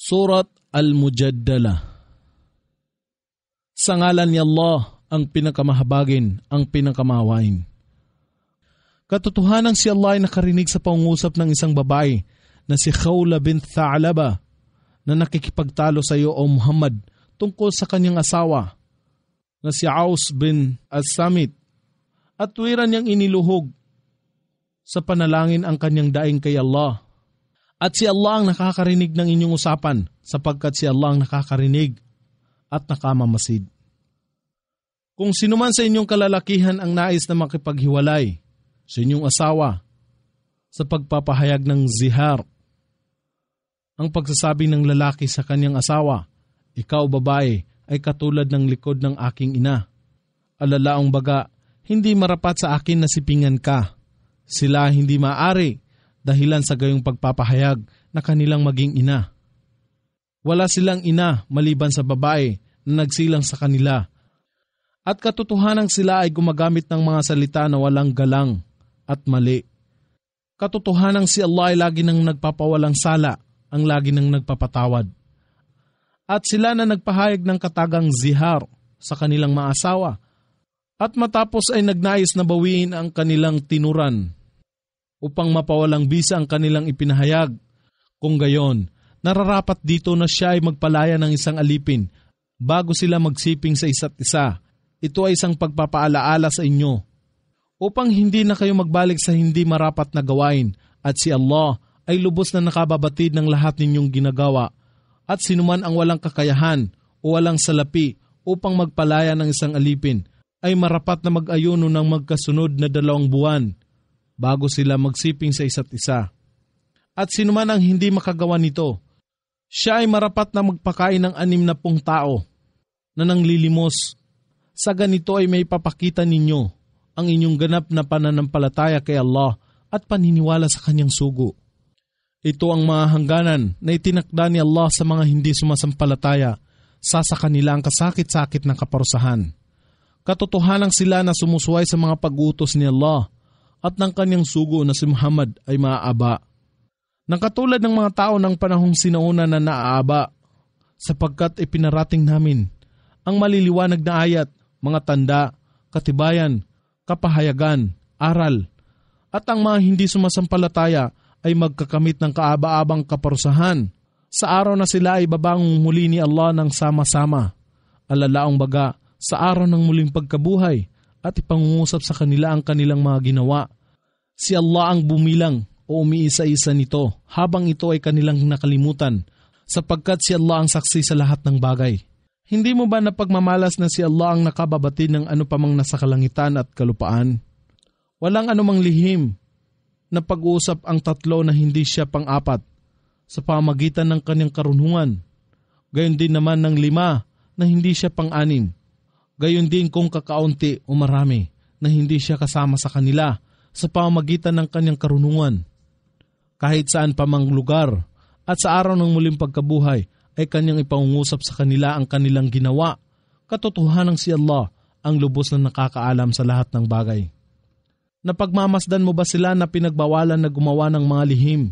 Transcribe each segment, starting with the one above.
Surat Al-Mujaddala. Sa ngalan ni Allah, ang pinakamahabagin, ang pinakamahawain. Katotohanan si Allah ay nakarinig sa pangungusap ng isang babae na si Khawla bint Tha'laba na nakikipagtalo sa iyo o Muhammad tungkol sa kanyang asawa na si Aus bin As-Samit at tuwiran niyang iniluhog sa panalangin ang kanyang daing kay Allah. At si Allah ang nakakarinig ng inyong usapan sapagkat si Allah ang nakakarinig at nakamamasid. Kung sino man sa inyong kalalakihan ang nais na makipaghiwalay sa inyong asawa sa pagpapahayag ng zihar, ang pagsasabi ng lalaki sa kanyang asawa, ikaw babae ay katulad ng likod ng aking ina. Alalaong baga, hindi marapat sa akin na sipingan ka. Sila hindi maaari dahilan sa gayong pagpapahayag na kanilang maging ina. Wala silang ina maliban sa babae na nagsilang sa kanila. At katotohanan sila ay gumagamit ng mga salita na walang galang at mali. Katotohanan si Allah ay lagi nang nagpapawalang sala, ang lagi nang nagpapatawad. At sila na nagpahayag ng katagang zihar sa kanilang mga asawa at matapos ay nagnais na bawiin ang kanilang tinuran upang mapawalang bisa ang kanilang ipinahayag. Kung gayon, nararapat dito na siya ay magpalaya ng isang alipin bago sila magsiping sa isa't isa. Ito ay isang pagpapaalaala sa inyo upang hindi na kayo magbalik sa hindi marapat na gawain at si Allah ay lubos na nakababatid ng lahat ninyong ginagawa at sinuman ang walang kakayahan o walang salapi upang magpalaya ng isang alipin ay marapat na mag-ayuno ng magkasunod na 2 buwan bago sila magsiping sa isa't isa. At sinuman ang hindi makagawa nito, siya ay marapat na magpakain ng 60 tao na nanglilimos. Sa ganito ay may papakita ninyo ang inyong ganap na pananampalataya kay Allah at paniniwala sa kanyang sugo. Ito ang mga hangganan na itinakda ni Allah sa mga hindi sumasampalataya sa kanila ang kasakit-sakit na kaparusahan. Katotohanan sila na sumusuway sa mga pag-utos ni Allah at ng kanyang sugo na si Muhammad ay maaaba. Nang katulad ng mga tao ng panahong sinauna na naaaba, sapagkat ipinarating namin ang maliliwanag na ayat, mga tanda, katibayan, kapahayagan, aral, at ang mga hindi sumasampalataya ay magkakamit ng kaaba-abang kaparusahan sa araw na sila ay babangon muli ni Allah ng sama-sama. Alalaong baga sa araw ng muling pagkabuhay at ipangungusap sa kanila ang kanilang mga ginawa. Si Allah ang bumilang o umiisa-isa nito habang ito ay kanilang nakalimutan sapagkat si Allah ang saksi sa lahat ng bagay. Hindi mo ba napagmamalas na si Allah ang nakababatid ng ano pa mang nasa kalangitan at kalupaan? Walang anumang lihim na pag-uusap ang 3 na hindi siya pang-4 sa pamagitan ng kanyang karunungan. Gayon din naman ng 5 na hindi siya pang-6. Gayon din kung kakaunti o marami na hindi siya kasama sa kanila sa pamamagitan ng kanyang karunungan. Kahit saan pa mang lugar at sa araw ng muling pagkabuhay ay kanyang ipangungusap sa kanila ang kanilang ginawa. Katotohanan si Allah ang lubos na nakakaalam sa lahat ng bagay. Napagmamasdan mo ba sila na pinagbawalan na gumawa ng mga lihim,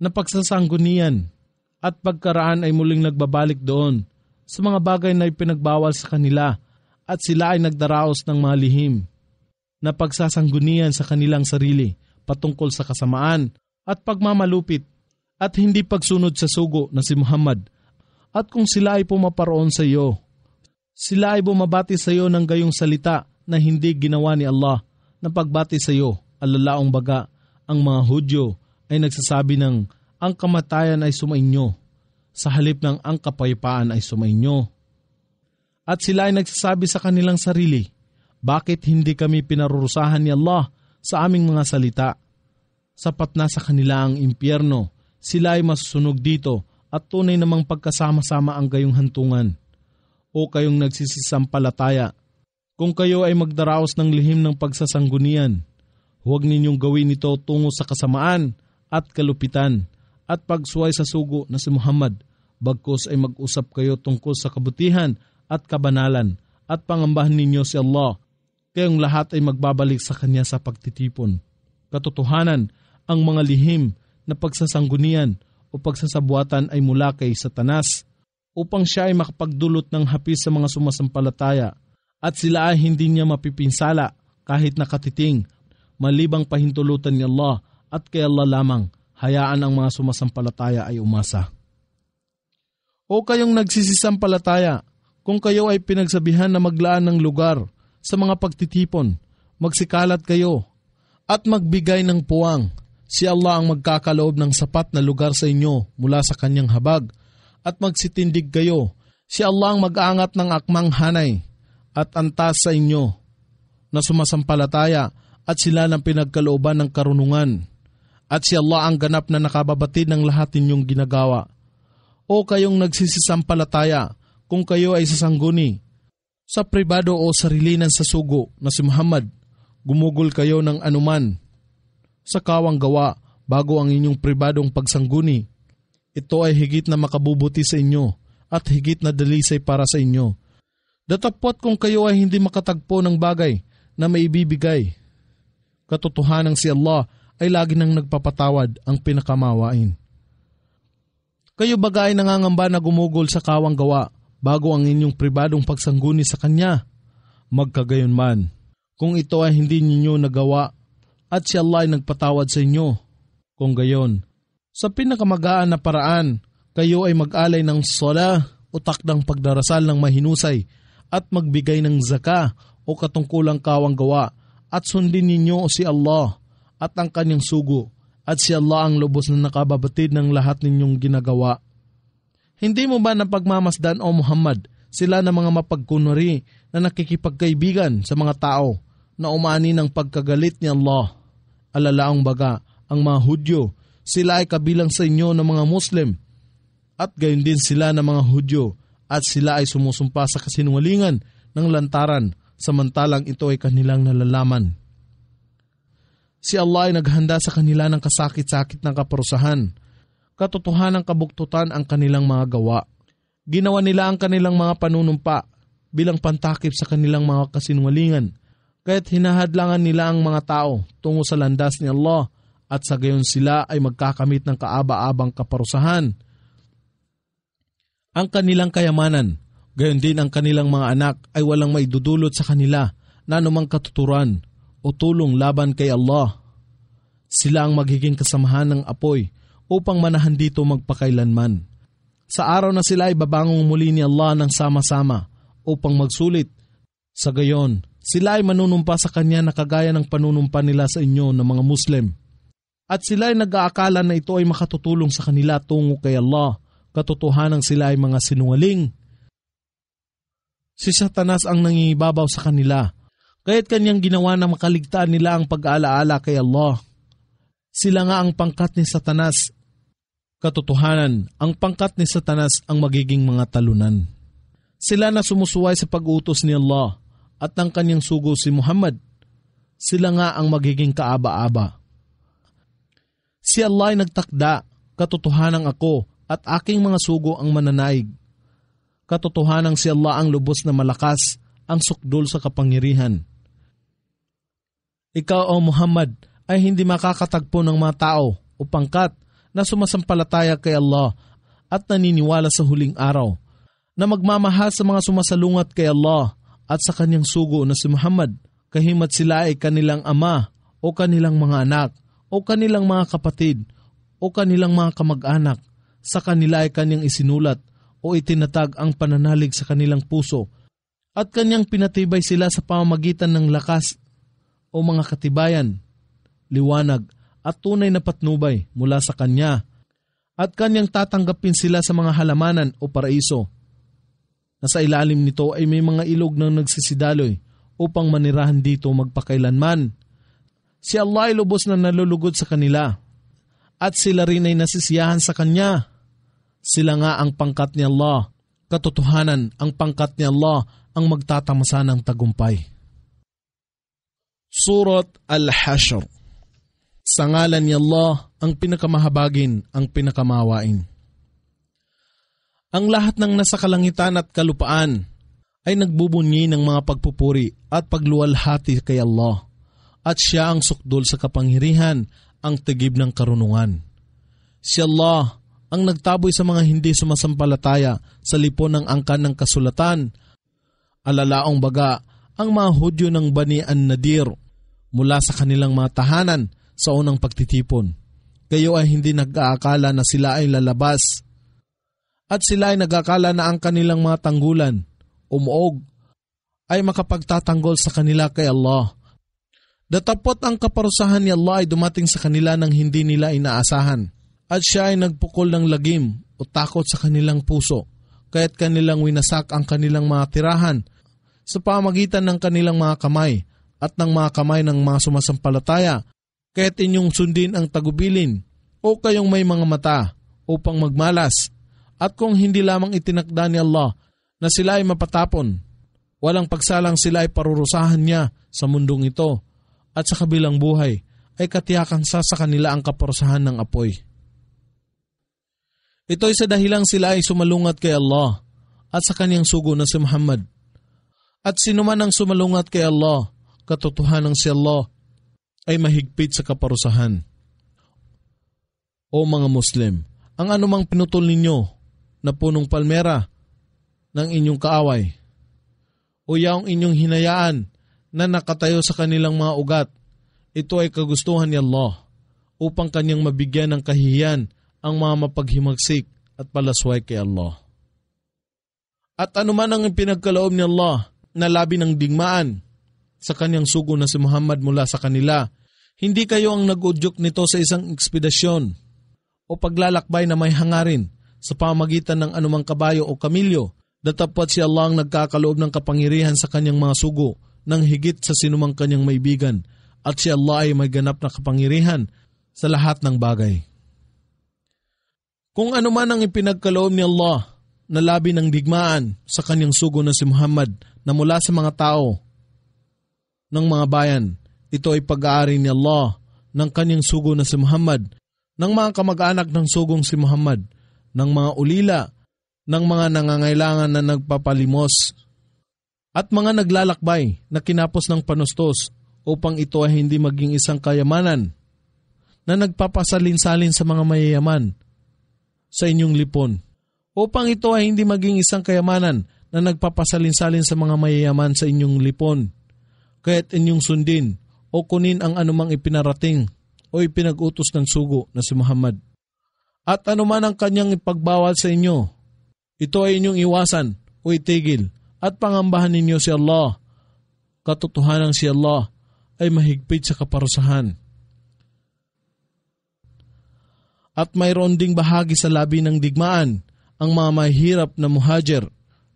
na pagsasanggunian at pagkaraan ay muling nagbabalik doon sa mga bagay na ipinagbawal sa kanila at sila ay nagdaraos ng mga lihim na pagsasanggunian sa kanilang sarili patungkol sa kasamaan at pagmamalupit at hindi pagsunod sa sugo na si Muhammad. At kung sila ay pumaparoon sa iyo, sila ay bumabati sa iyo ng gayong salita na hindi ginawa ni Allah na pagbati sa iyo. Alalaong baga, ang mga Hudyo ay nagsasabi ng ang kamatayan ay sumainyo sa halip ng ang kapayapaan ay sumainyo. At sila ay nagsasabi sa kanilang sarili, bakit hindi kami pinarurusahan ni Allah sa aming mga salita? Sapat na sa kanila ang impyerno, sila ay masusunog dito at tunay namang pagkasama-sama ang gayong hantungan. O kayong nagsisisampalataya, kung kayo ay magdaraos ng lihim ng pagsasanggunian, huwag ninyong gawin ito tungo sa kasamaan at kalupitan at pagsuway sa sugo na si Muhammad, bagkus ay mag-usap kayo tungkol sa kabutihan at kabanalan at pangambahan ninyo si Allah, kayong lahat ay magbabalik sa Kanya sa pagtitipon. Katotohanan, ang mga lihim na pagsasanggunian o pagsasabuatan ay mula kay Satanas upang siya ay makapagdulot ng hapis sa mga sumasampalataya at sila ay hindi niya mapipinsala kahit nakatiting malibang pahintulutan ni Allah at kay Allah lamang hayaan ang mga sumasampalataya ay umasa. O kayong nagsisisampalataya, kung kayo ay pinagsabihan na maglaan ng lugar sa mga pagtitipon, magsikalat kayo at magbigay ng puwang. Si Allah ang magkakaloob ng sapat na lugar sa inyo mula sa kanyang habag at magsitindig kayo. Si Allah ang mag-aangat ng akmang hanay at antas sa inyo na sumasampalataya at sila ng pinagkalooban ng karunungan. At si Allah ang ganap na nakababatid ng lahat ninyong ginagawa. O kayong nagsisisampalataya, kung kayo ay sasangguni sa pribado o sarilinan sa sugo na si Muhammad, gumugol kayo ng anuman sa kawang gawa bago ang inyong pribadong pagsangguni. Ito ay higit na makabubuti sa inyo at higit na dalisay para sa inyo. Datapwat kung kayo ay hindi makatagpo ng bagay na maibibigay, katotohanan si Allah ay lagi nang nagpapatawad ang pinakamawain. Kayo bagay nangangamba na gumugol sa kawang gawa bago ang inyong pribadong pagsangguni sa Kanya. Magkagayon man, kung ito ay hindi ninyo nagawa at si Allah ay nagpatawad sa inyo. Kung gayon, sa pinakamagaan na paraan, kayo ay mag-alay ng sala o takdang pagdarasal ng mahinusay at magbigay ng zaka o katungkulang kawang gawa at sundin ninyo si Allah at ang kanyang sugo at si Allah ang lubos na nakababatid ng lahat ninyong ginagawa. Hindi mo ba napagmamasdan o Muhammad sila na mga mapagkunwari na nakikipagkaibigan sa mga tao na umani ng pagkagalit ni Allah? Alalaang baga, ang mga Hudyo, sila ay kabilang sa inyo ng mga Muslim at gayon din sila ng mga Hudyo at sila ay sumusumpa sa kasinungalingan ng lantaran samantalang ito ay kanilang nalalaman. Si Allah ay naghanda sa kanila ng kasakit-sakit ng kaparusahan. Katotohanan ng kabuktutan ang kanilang mga gawa. Ginawa nila ang kanilang mga panunumpa bilang pantakip sa kanilang mga kasinungalingan. Kaya't hinahadlangan nila ang mga tao tungo sa landas ni Allah at sa gayon sila ay magkakamit ng kaaba-abang kaparusahan. Ang kanilang kayamanan, gayon din ang kanilang mga anak ay walang maidudulot sa kanila na anumang katuturan o tulong laban kay Allah. Sila ang magiging kasamahan ng apoy upang manahan dito magpakailanman. Sa araw na sila ay babangong muli ni Allah ng sama-sama upang magsulit. Sa gayon, sila ay manunumpa sa Kanya na kagaya ng panunumpa nila sa inyo ng mga Muslim. At sila ay nag-aakala na ito ay makatutulong sa kanila tungo kay Allah. Katotohanan sila ay mga sinungaling. Si Satanas ang nangingibabaw sa kanila. Kaya't kanyang ginawa na makaligtaan nila ang pag-aalaala kay Allah. Sila nga ang pangkat ni Satanas. Katotohanan, ang pangkat ni Satanas ang magiging mga talunan. Sila na sumusuway sa pag-utos ni Allah at ng kanyang sugo si Muhammad. Sila nga ang magiging kaaba-aba. Si Allah ay nagtakda, katotohanan ako at aking mga sugo ang mananaig. Katotohanan si Allah ang lubos na malakas, ang sukdol sa kapangyarihan. Ikaw o Muhammad ay hindi makakatagpo ng mga tao o pangkat na sumasampalataya kay Allah at naniniwala sa huling araw, na magmamahal sa mga sumasalungat kay Allah at sa kanyang sugo na si Muhammad, kahimat sila ay kanilang ama o kanilang mga anak o kanilang mga kapatid o kanilang mga kamag-anak, sa kanila ay kanyang isinulat o itinatag ang pananalig sa kanilang puso at kanyang pinatibay sila sa pamamagitan ng lakas o mga katibayan, liwanag at tunay na patnubay mula sa Kanya at Kanyang tatanggapin sila sa mga halamanan o paraiso. Na sa ilalim nito ay may mga ilog na nagsisidaloy upang manirahan dito magpakailanman. Si Allah ay lubos na nalulugod sa kanila at sila rin ay nasisiyahan sa Kanya. Sila nga ang pangkat ni Allah. Katotohanan, ang pangkat ni Allah ang magtatamasa ng tagumpay. Surat Al-Hashr. Sa ngalan ni Allah, ang pinakamahabagin, ang pinakamawain. Ang lahat ng nasa kalangitan at kalupaan ay nagbubunyi ng mga pagpupuri at pagluwalhati kay Allah. At siya ang sukdol sa kapangyarihan, ang tigib ng karunungan. Si Allah ang nagtaboy sa mga hindi sumasampalataya sa lipon ng angkan ng kasulatan. Alalaong baga ang mga Hudyo ng Bani an-Nadir mula sa kanilang mga tahanan sa unang pagtitipon. Kayo ay hindi nag-aakala na sila ay lalabas at sila ay nag-aakala na ang kanilang mga tanggulan, umuog, ay makapagtatanggol sa kanila kay Allah. Datapot ang kaparusahan ni Allah ay dumating sa kanila nang hindi nila inaasahan at siya ay nagpukol ng lagim o takot sa kanilang puso kaya't kanilang winasak ang kanilang mga tirahan sa pamagitan ng kanilang mga kamay at ng mga kamay ng mga sumasampalataya kaya't inyong sundin ang tagubilin o kayong may mga mata upang magmalas at kung hindi lamang itinakda ni Allah na sila ay mapatapon, walang pagsalang sila ay parurusahan niya sa mundong ito at sa kabilang buhay ay katiyakan sa kanila ang kaparusahan ng apoy. Ito ay sa dahilang sila ay sumalungat kay Allah at sa kanyang sugo na si Muhammad. At sino man ang sumalungat kay Allah, katotohanan si Allah ay mahigpit sa kaparusahan. O mga Muslim, ang anumang pinutol ninyo na punong palmera ng inyong kaaway o yaong inyong hinayaan na nakatayo sa kanilang mga ugat, ito ay kagustuhan ni Allah upang kanyang mabigyan ng kahihiyan ang mga mapaghimagsik at palasway kay Allah. At anuman ang pinagkaloob ni Allah na labi ng digmaan sa kanyang sugo na si Muhammad mula sa kanila, hindi kayo ang nag-udyok nito sa isang ekspedisyon o paglalakbay na may hangarin sa pamagitan ng anumang kabayo o kamilyo, datapot si Allah ang nagkakaloob ng kapangyarihan sa kanyang mga sugo nang higit sa sinumang kanyang maibigan at si Allah ay may ganap na kapangyarihan sa lahat ng bagay. Kung ano man ang ipinagkaloob ni Allah na labi ng digmaan sa kanyang sugo na si Muhammad na mula sa mga tao ng mga bayan, ito ay pag-aari ni Allah ng kanyang sugo na si Muhammad, ng mga kamag-anak ng sugong si Muhammad, ng mga ulila, ng mga nangangailangan na nagpapalimos, at mga naglalakbay na kinapos ng panustos upang ito ay hindi maging isang kayamanan na nagpapasalin-salin sa mga mayayaman sa inyong lipon, upang ito ay hindi maging isang kayamanan na nagpapasalin-salin sa mga mayayaman sa inyong lipon, kaya't inyong sundin o kunin ang anumang ipinarating o ipinag-utos ng sugo na si Muhammad. At anuman ang kanyang ipagbawal sa inyo, ito ay inyong iwasan o itigil at pangambahan ninyo si Allah. Katotohanan si Allah ay mahigpit sa kaparusahan. At mayroon ding bahagi sa labi ng digmaan ang mga mahihirap na muhajir,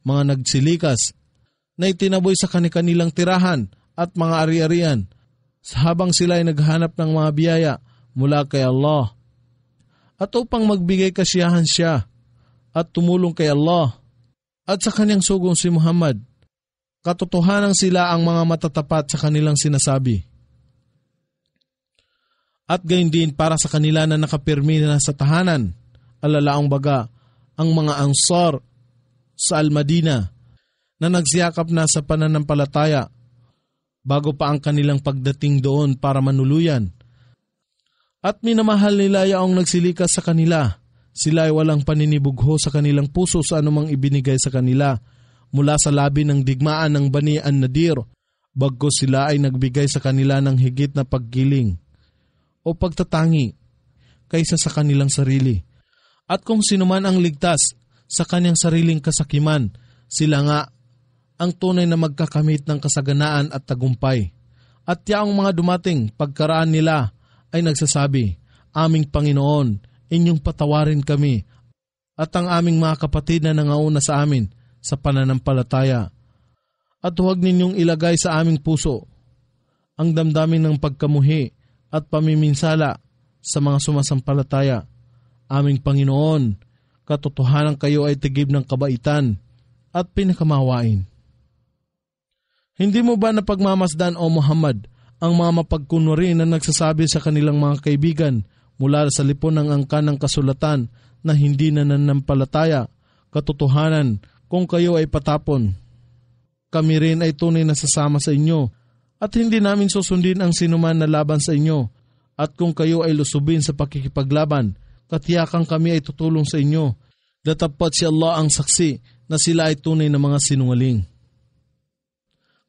mga nagsilikas, na itinaboy sa kanilang tirahan at mga ari-arian habang sila ay naghanap ng mga biyaya mula kay Allah. At upang magbigay kasiyahan siya at tumulong kay Allah at sa kanyang sugong si Muhammad, katotohanan sila ang mga matatapat sa kanilang sinasabi. At gayon din para sa kanila na nakapirmi na sa tahanan, alalaong baga ang mga Ansar sa Al-Madina na nagsiyakap na sa pananampalataya bago pa ang kanilang pagdating doon para manuluyan. At minamahal nila yaong nagsilikas sa kanila. Sila ay walang paninibugho sa kanilang puso sa anumang ibinigay sa kanila mula sa labi ng digmaan ng Bani an-Nadir, bagkus sila ay nagbigay sa kanila ng higit na paggiling o pagtatangi kaysa sa kanilang sarili. At kung sino man ang ligtas sa kanyang sariling kasakiman, sila nga ang tunay na magkakamit ng kasaganaan at tagumpay. At yaong mga dumating pagkaraan nila ay nagsasabi, "Aming Panginoon, inyong patawarin kami at ang aming mga kapatid na nangauna sa amin sa pananampalataya. At huwag ninyong ilagay sa aming puso ang damdamin ng pagkamuhi at pamiminsala sa mga sumasampalataya. Aming Panginoon, katotohanan kayo ay tigib ng kabaitan at pinakamawain." Hindi mo ba napagmamasdan, O Muhammad, ang mga mapagkunwari na nagsasabi sa kanilang mga kaibigan mula sa lipon ng angkan ng kasulatan na hindi na nanampalataya, katotohanan kung kayo ay patapon, kami rin ay tunay na sasama sa inyo at hindi namin susundin ang sinuman na laban sa inyo, at kung kayo ay lusubin sa pakikipaglaban, Katiyakan kami ay tutulong sa inyo. Datapwat si Allah ang saksi na sila ay tunay na mga sinungaling.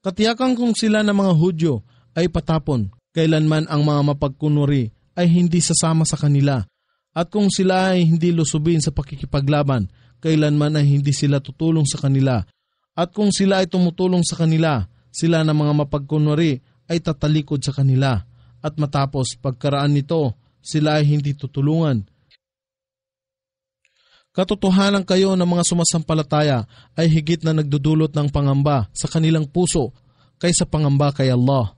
Katiyakan kung sila na mga Hudyo ay patapon, kailanman ang mga mapagkunwari ay hindi sasama sa kanila. At kung sila ay hindi lusubin sa pakikipaglaban, kailanman ay hindi sila tutulong sa kanila. At kung sila ay tumutulong sa kanila, sila na mga mapagkunwari ay tatalikod sa kanila. At matapos pagkaraan nito, sila ay hindi tutulungan. Katotohanan kayo ng mga sumasampalataya ay higit na nagdudulot ng pangamba sa kanilang puso kaysa pangamba kay Allah.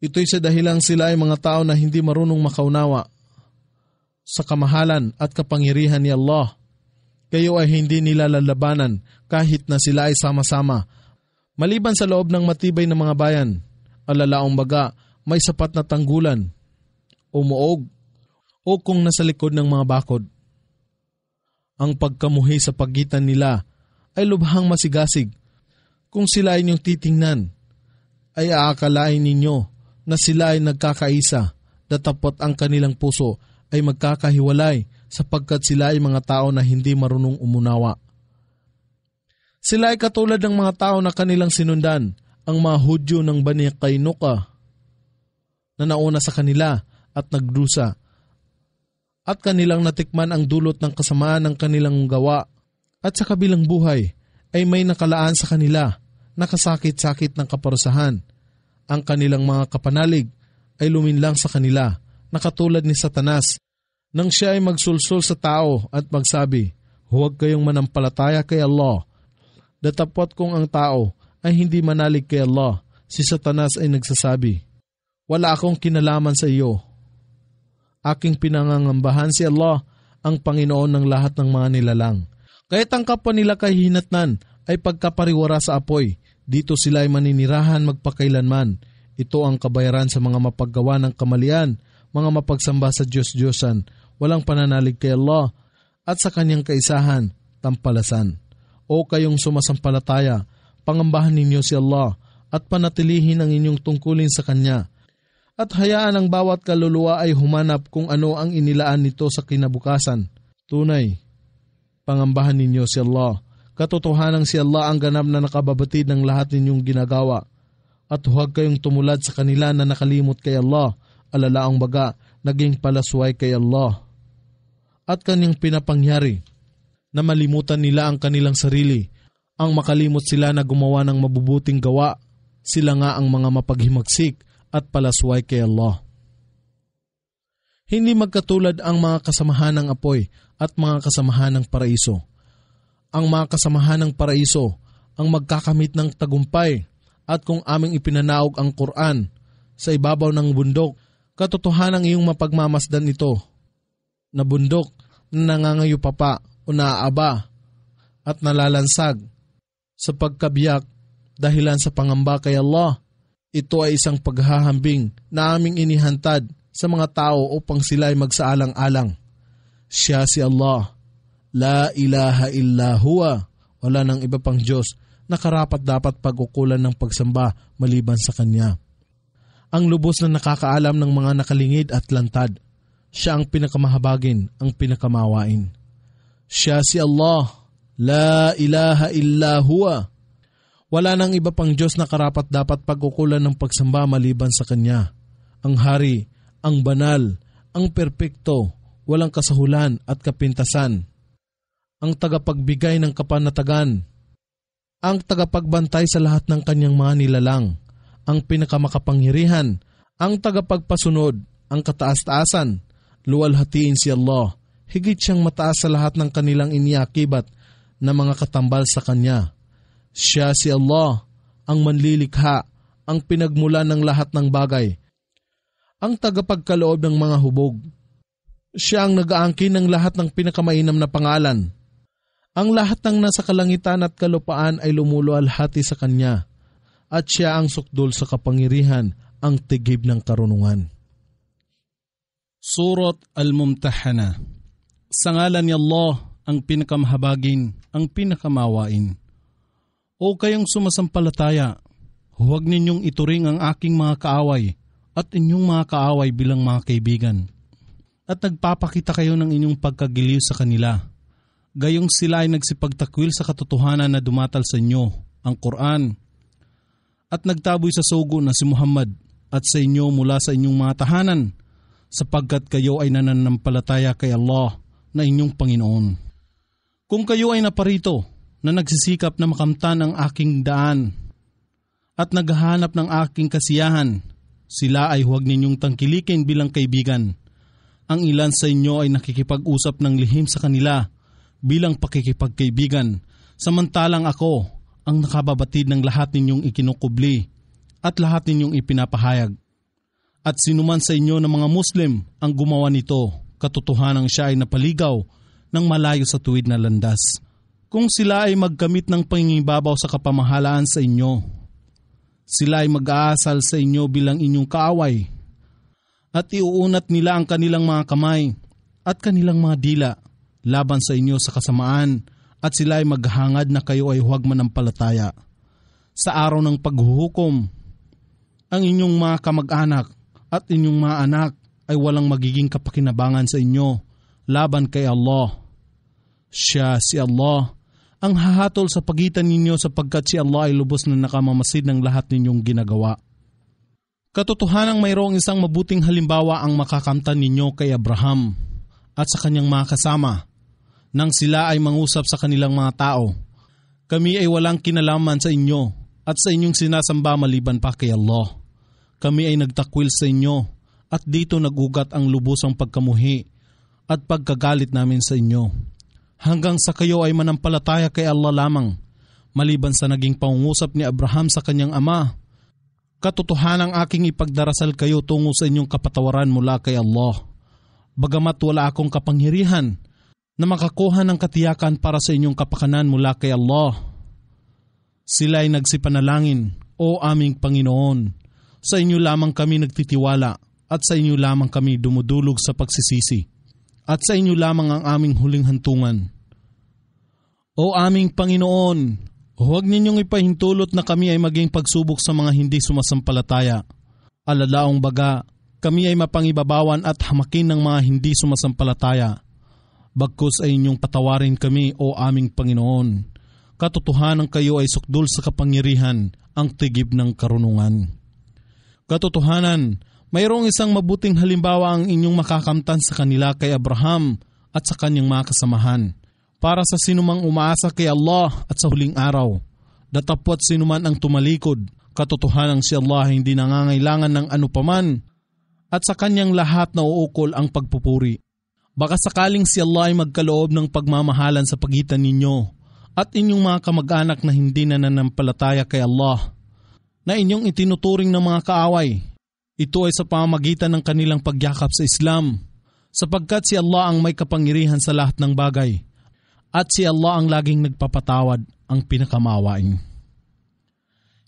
Ito'y sa dahilang sila ay mga tao na hindi marunong makaunawa sa kamahalan at kapangyarihan ni Allah. Kayo ay hindi nila lalabanan kahit na sila ay sama-sama. Maliban sa loob ng matibay na mga bayan, alalaong baga may sapat na tanggulan o muog o kung nasa likod ng mga bakod. Ang pagkamuhi sa pagitan nila ay lubhang masigasig. Kung sila ay inyong titingnan, ay aakalain ninyo na sila ay nagkakaisa, datapot ang kanilang puso ay magkakahiwalay sapagkat sila ay mga tao na hindi marunong umunawa. Sila ay katulad ng mga tao na kanilang sinundan, ang mga Hudyo ng Bani Qaynuqa na nauna sa kanila at nagdusa. At kanilang natikman ang dulot ng kasamaan ng kanilang gawa. At sa kabilang buhay ay may nakalaan sa kanila, nakasakit-sakit ng kaparusahan. Ang kanilang mga kapanalig ay luminlang sa kanila, nakatulad ni Satanas, nang siya ay magsulsul sa tao at magsabi, huwag kayong manampalataya kay Allah. Datapwat kung ang tao ay hindi manalig kay Allah, si Satanas ay nagsasabi, wala akong kinalaman sa iyo. Aking pinangangambahan si Allah, ang Panginoon ng lahat ng mga nilalang. Kahit ang kapwa nila kahihinatnan ay pagkapariwara sa apoy, dito sila ay maninirahan magpakailanman. Ito ang kabayaran sa mga mapaggawa ng kamalian, mga mapagsamba sa Diyos-Diyosan, walang pananalig kay Allah, at sa kanyang kaisahan, tampalasan. O kayong sumasampalataya, pangambahan ninyo si Allah, at panatilihin ang inyong tungkulin sa Kanya. At hayaan ang bawat kaluluwa ay humanap kung ano ang inilaan nito sa kinabukasan. Tunay, pangambahan ninyo si Allah. Katotohanan si Allah ang ganap na nakababatid ng lahat ninyong ginagawa. At huwag kayong tumulad sa kanila na nakalimot kay Allah, alalaang baga, naging palasway kay Allah. At kanyang pinapangyari na malimutan nila ang kanilang sarili, ang makalimot sila na gumawa ng mabubuting gawa. Sila nga ang mga mapaghimagsik at palasway kay Allah. Hindi magkatulad ang mga kasamahan ng apoy at mga kasamahan ng paraiso. Ang mga kasamahan ng paraiso ang magkakamit ng tagumpay, at kung aming ipinanaog ang Quran sa ibabaw ng bundok, katotohanan iyong mapagmamasdan ito na bundok na nangangayupapa o naaaba at nalalansag sa pagkabiyak dahilan sa pangamba kay Allah. Ito ay isang paghahambing na aming inihantad sa mga tao upang sila ay magsaalang-alang. Siya si Allah. La ilaha illa huwa. Wala nang iba pang Diyos na karapat dapat pag-ukulan ng pagsamba maliban sa Kanya. Ang lubos na nakakaalam ng mga nakalingid at lantad. Siya ang pinakamahabagin, ang pinakamawain. Siya si Allah. La ilaha illa huwa. Wala nang iba pang Diyos na karapat dapat pag-ukulan ng pagsamba maliban sa Kanya. Ang hari, ang banal, ang perpekto, walang kasahulan at kapintasan. Ang tagapagbigay ng kapanatagan. Ang tagapagbantay sa lahat ng Kanyang mga nilalang. Ang pinakamakapangyarihan. Ang tagapagpasunod. Ang kataas-taasan. Luwalhatiin si Allah. Higit siyang mataas sa lahat ng kanilang iniakibat na mga katambal sa Kanya. Siya si Allah, ang manlilikha, ang pinagmulan ng lahat ng bagay, ang tagapagkaloob ng mga hubog. Siya ang nag-aangkin ng lahat ng pinakamainam na pangalan. Ang lahat ng nasa kalangitan at kalupaan ay lumulualhati sa Kanya, at siya ang sukdol sa kapangyarihan, ang tigib ng karunungan. Surat Al-Mumtahana. Sa ngalan ni Allah, ang pinakamahabagin, ang pinakamawain. O kayong sumasampalataya, huwag ninyong ituring ang aking mga kaaway at inyong mga kaaway bilang mga kaibigan. at nagpapakita kayo ng inyong pagkagiliw sa kanila. Gayong sila ay nagsipagtakwil sa katotohanan na dumatal sa inyo, ang Quran, at nagtaboy sa sugo na si Muhammad at sa inyo mula sa inyong mga tahanan, sapagkat kayo ay nananampalataya kay Allah na inyong Panginoon. Kung kayo ay naparito na nagsisikap na makamtan ang aking daan at naghahanap ng aking kasiyahan, sila ay huwag ninyong tangkilikin bilang kaibigan. Ang ilan sa inyo ay nakikipag-usap ng lihim sa kanila bilang pakikipagkaibigan, samantalang ako ang nakababatid ng lahat ninyong ikinukubli at lahat ninyong ipinapahayag. At sinuman sa inyo ng mga Muslim ang gumawa nito, katotohanang siya ay napaligaw ng malayo sa tuwid na landas. Kung sila ay magkamit ng pangingibabaw sa kapamahalaan sa inyo, sila ay mag-aasal sa inyo bilang inyong kaaway, at iuunat nila ang kanilang mga kamay at kanilang mga dila laban sa inyo sa kasamaan, at sila ay maghangad na kayo ay huwag manampalataya. Sa araw ng paghuhukom, ang inyong mga kamag-anak at inyong mga anak ay walang magiging kapakinabangan sa inyo laban kay Allah. Siya, si Allah, ang hahatol sa pagitan ninyo sapagkat si Allah ay lubos na nakamamasid ng lahat ninyong ginagawa. Katotohanang mayroong isang mabuting halimbawa ang makakamtan ninyo kay Abraham at sa kanyang mga kasama nang sila ay mangusap sa kanilang mga tao. Kami ay walang kinalaman sa inyo at sa inyong sinasamba maliban pa kay Allah. Kami ay nagtakwil sa inyo at dito nagugat ang lubusang pagkamuhi at pagkagalit namin sa inyo. Hanggang sa kayo ay manampalataya kay Allah lamang, maliban sa naging pangungusap ni Abraham sa kanyang ama. Katotohanang aking ipagdarasal kayo tungo sa inyong kapatawaran mula kay Allah. Bagamat wala akong kapangyarihan na makakuha ng katiyakan para sa inyong kapakanan mula kay Allah. Sila ay nagsipanalangin, O aming Panginoon, sa inyo lamang kami nagtitiwala at sa inyo lamang kami dumudulog sa pagsisisi. At sa inyo lamang ang aming huling hantungan. O aming Panginoon, huwag ninyong ipahintulot na kami ay maging pagsubok sa mga hindi sumasampalataya. Alalaong baga, kami ay mapangibabawan at hamakin ng mga hindi sumasampalataya. Bagkus ay inyong patawarin kami, O aming Panginoon. Katotohanan kayo ay sukdul sa kapangyarihan, ang tigib ng karunungan. Katotohanan, mayroong isang mabuting halimbawa ang inyong makakamtan sa kanila kay Abraham at sa kanyang mga kasamahan. Para sa sinumang umaasa kay Allah at sa huling araw, datapwat sinuman ang tumalikod, katotohanang si Allah hindi nangangailangan ng anupaman at sa kanyang lahat na uukol ang pagpupuri. Baka sakaling si Allah ay magkaloob ng pagmamahalan sa pagitan ninyo at inyong mga kamag-anak na hindi nananampalataya kay Allah, na inyong itinuturing ng mga kaaway. Ito ay sa pamamagitan ng kanilang pagyakap sa Islam, sapagkat si Allah ang may kapangyarihan sa lahat ng bagay, at si Allah ang laging nagpapatawad, ang pinakamawain.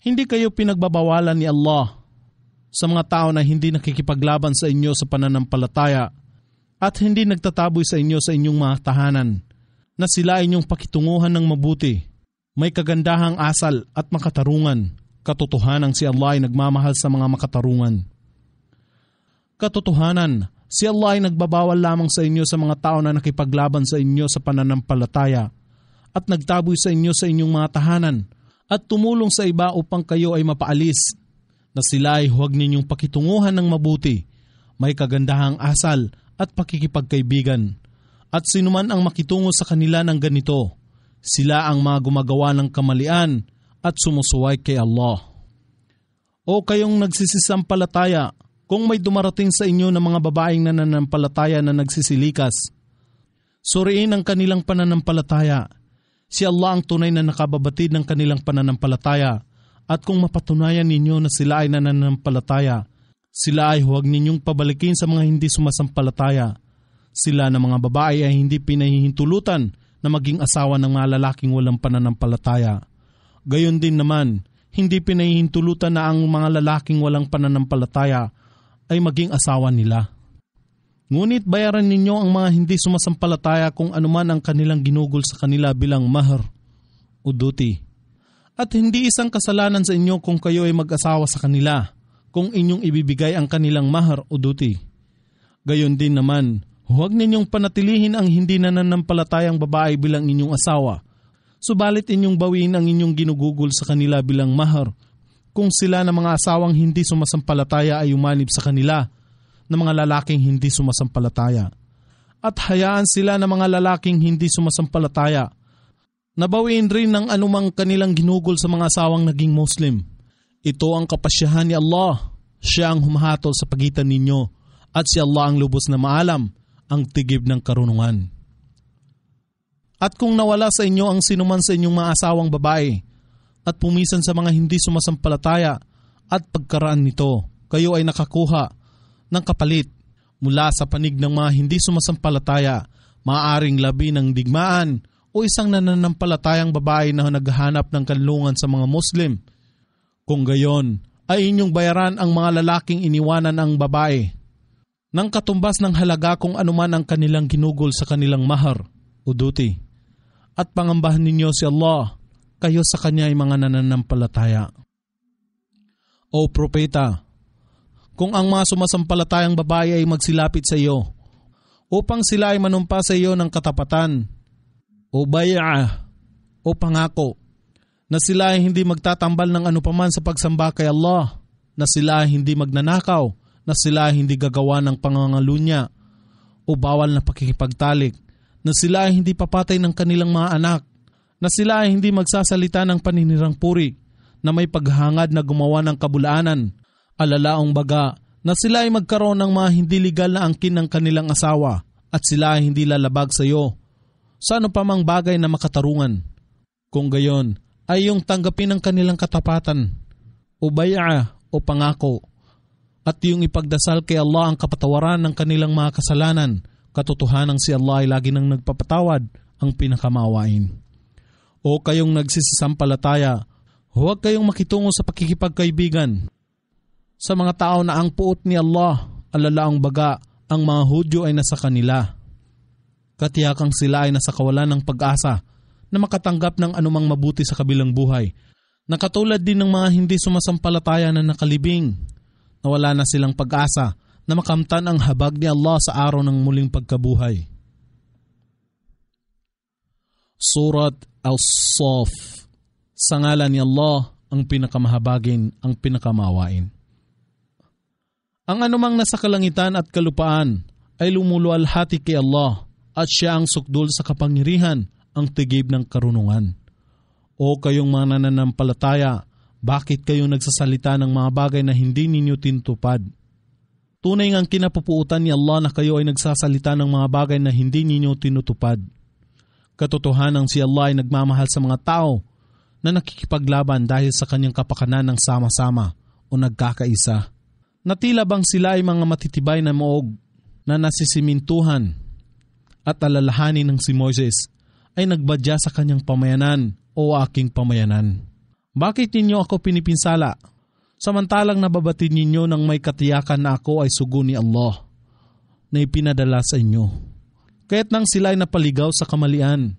Hindi kayo pinagbabawalan ni Allah sa mga tao na hindi nakikipaglaban sa inyo sa pananampalataya at hindi nagtataboy sa inyo sa inyong mga tahanan, na sila ay inyong pakitunguhan ng mabuti, may kagandahang asal at makatarungan. Katotohanan si Allah ay nagmamahal sa mga makatarungan. Katotohanan, si Allah ay nagbabawal lamang sa inyo sa mga tao na nakipaglaban sa inyo sa pananampalataya at nagtaboy sa inyo sa inyong mga tahanan at tumulong sa iba upang kayo ay mapaalis, na sila ay huwag ninyong pakitunguhan ng mabuti, may kagandahang asal at pakikipagkaibigan. At sinuman ang makitungo sa kanila ng ganito, sila ang mga gumagawa ng kamalian at sumusuway kay Allah. O kayong nagsisisampalataya, kung may dumarating sa inyo ng mga babaeng nananampalataya na nagsisilikas, suriin ang kanilang pananampalataya. Si Allah ang tunay na nakababatid ng kanilang pananampalataya, at kung mapatunayan ninyo na sila ay nananampalataya, sila ay huwag ninyong pabalikin sa mga hindi sumasampalataya. Sila na mga babae ay hindi pinahihintulutan na maging asawa ng mga lalaking walang pananampalataya. Gayon din naman, hindi pinahihintulutan na ang mga lalaking walang pananampalataya ay maging asawa nila. Ngunit bayaran ninyo ang mga hindi sumasampalataya kung anuman ang kanilang ginugol sa kanila bilang mahar o duty. At hindi isang kasalanan sa inyo kung kayo ay mag-asawa sa kanila, kung inyong ibibigay ang kanilang mahar o duty. Gayon din naman, Huwag ninyong panatilihin ang hindi nananampalatayang babae bilang inyong asawa. Subalit inyong bawiin ang inyong ginugugol sa kanila bilang mahar kung sila na mga asawang hindi sumasampalataya ay umanib sa kanila na mga lalaking hindi sumasampalataya. At hayaan sila na mga lalaking hindi sumasampalataya. Nabawiin rin ng anumang kanilang ginugol sa mga asawang naging Muslim. Ito ang kapasyahan ni Allah. Siya ang humahatol sa pagitan ninyo at si Allah ang lubos na maalam, ang tigib ng karunungan. At kung nawala sa inyo ang sinuman sa inyong mga asawang babae at pumisan sa mga hindi sumasampalataya at pagkaraan nito, kayo ay nakakuha ng kapalit mula sa panig ng mga hindi sumasampalataya, maaaring labi ng digmaan o isang nananampalatayang babae na naghahanap ng kanlungan sa mga Muslim. Kung gayon, ay inyong bayaran ang mga lalaking iniwanan ang babae ng katumbas ng halaga kung anuman ang kanilang ginugol sa kanilang mahar o duty. At pangambahan ninyo si Allah, kayo sa Kanya ay mga nananampalataya. O propeta, kung ang mga sumasampalatayang babae ay magsilapit sa iyo upang sila ay manumpa sa iyo ng katapatan o bay'ah o pangako na sila ay hindi magtatambal ng anupaman sa pagsamba kay Allah, na sila ay hindi magnanakaw, na sila ay hindi gagawa ng pangangalunya o bawal na pakikipagtalik, na sila ay hindi papatay ng kanilang mga anak, na sila ay hindi magsasalita ng paninirang puri, na may paghangad na gumawa ng kabulaanan, alalaong baga, na sila ay magkaroon ng mga hindi legal na angkin ng kanilang asawa, at sila ay hindi lalabag sa iyo sa ano pa mang bagay na makatarungan. Kung gayon, ay yung tanggapin ang kanilang katapatan, o bay'ah o pangako, at yung ipagdasal kay Allah ang kapatawaran ng kanilang mga kasalanan. Katotohanan si Allah ay lagi nang nagpapatawad, ang pinakamaawain. O kayong nagsisisampalataya, huwag kayong makitungo sa pakikipagkaibigan sa mga tao na ang puot ni Allah, alalaang baga, ang mga Hudyo ay nasa kanila. Katiyakang sila ay nasa kawalan ng pag-asa na makatanggap ng anumang mabuti sa kabilang buhay, na katulad din ng mga hindi sumasampalataya na nakalibing, na wala na silang pag-asa na makamtan ang habag ni Allah sa araw ng muling pagkabuhay. Surat As-Saff. Sa ngalan ni Allah, ang pinakamahabagin, ang pinakamaawain. Ang anumang nasa kalangitan at kalupaan ay lumuluwalhati kay Allah, at siya ang sukdul sa kapangyarihan, ang tigib ng karunungan. O kayong mga nananampalataya, bakit kayo nagsasalita ng mga bagay na hindi ninyo tinutupad? Tunay ngang kinapupuutan ni Allah na kayo ay nagsasalita ng mga bagay na hindi ninyo tinutupad. Katotohanan si Allah ay nagmamahal sa mga tao na nakikipaglaban dahil sa kanyang kapakanan ng sama-sama o nagkakaisa. Natila bang sila ay mga matitibay na moog na nasisimintuhan, at alalahanin ng si Moses ay nagbadya sa kanyang pamayanan o aking pamayanan. Bakit ninyo ako pinipinsala? Samantalang nababatid ninyo ng may katiyakan na ako ay sugo ni Allah na ipinadala sa inyo. Kaya't nang sila ay napaligaw sa kamalian,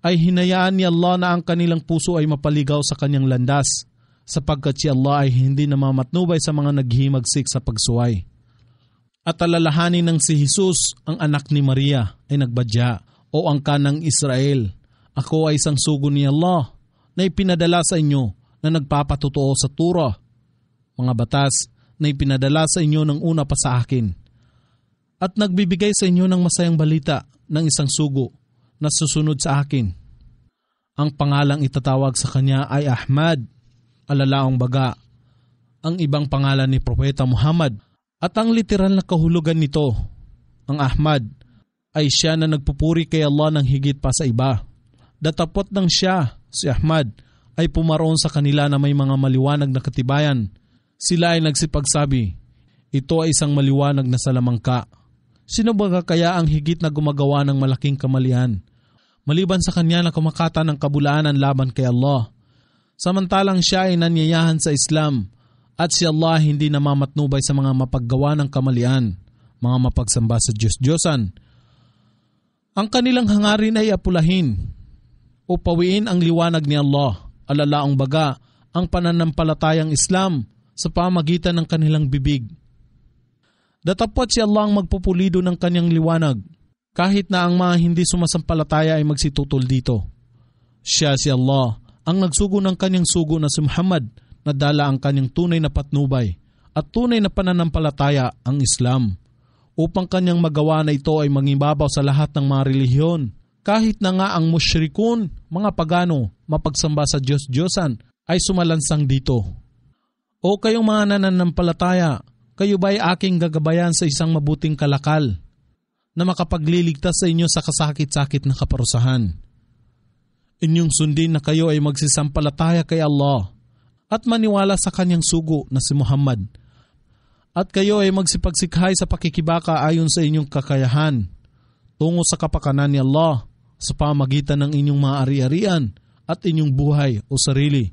ay hinayaan ni Allah na ang kanilang puso ay mapaligaw sa kanyang landas, sapagkat si Allah ay hindi namamatnubay sa mga naghihimagsik sa pagsuway. At alalahanin ng si Jesus, ang anak ni Maria, ay nagbadya, o ang kanang Israel, ako ay isang sugo ni Allah na ipinadala sa inyo na nagpapatutuo sa Torah, mga batas na ipinadala sa inyo ng una pa sa akin, at nagbibigay sa inyo ng masayang balita ng isang sugo na susunod sa akin. Ang pangalang itatawag sa kanya ay Ahmad, alalaong baga, ang ibang pangalan ni Propeta Muhammad, at ang literal na kahulugan nito, ang Ahmad, ay siya na nagpupuri kay Allah ng higit pa sa iba. Datapot ng siya, si Ahmad, ay pumaroon sa kanila na may mga maliwanag na katibayan. Sila ay nagsipagsabi, ito ay isang maliwanag na salamangka. Sino ba kaya ang higit na gumagawa ng malaking kamalian, maliban sa kanya na kumakata ng kabulaanan laban kay Allah? Samantalang siya ay nanyayahan sa Islam, at si Allah hindi namamatnubay sa mga mapaggawa ng kamalian, mga mapagsamba sa Diyos-Diyosan. Ang kanilang hangarin ay apulahin o pawiin ang liwanag ni Allah, alalaong baga ang pananampalatayang Islam sa pamagitan ng kanilang bibig. Datapwat si Allah ang magpupulido ng kanyang liwanag, kahit na ang mga hindi sumasampalataya ay magsitutol dito. Siya si Allah ang nagsugo ng kanyang sugo na si Muhammad na dala ang kanyang tunay na patnubay at tunay na pananampalataya ang Islam, upang kanyang magawa na ito ay mangibabaw sa lahat ng mga relihiyon, kahit na nga ang musyrikun, mga pagano, mapagsamba sa Diyos-Diyosan ay sumalansang dito. O kayong mga nananampalataya, kayo ba ay aking gagabayan sa isang mabuting kalakal na makapagliligtas sa inyo sa kasakit-sakit na kaparusahan? Inyong sundin na kayo ay magsisampalataya kay Allah at maniwala sa kanyang sugo na si Muhammad. At kayo ay magsipagsikhay sa pakikibaka ayon sa inyong kakayahan tungo sa kapakanan ni Allah sa pamagitan ng inyong mga ari-arian at inyong buhay o sarili.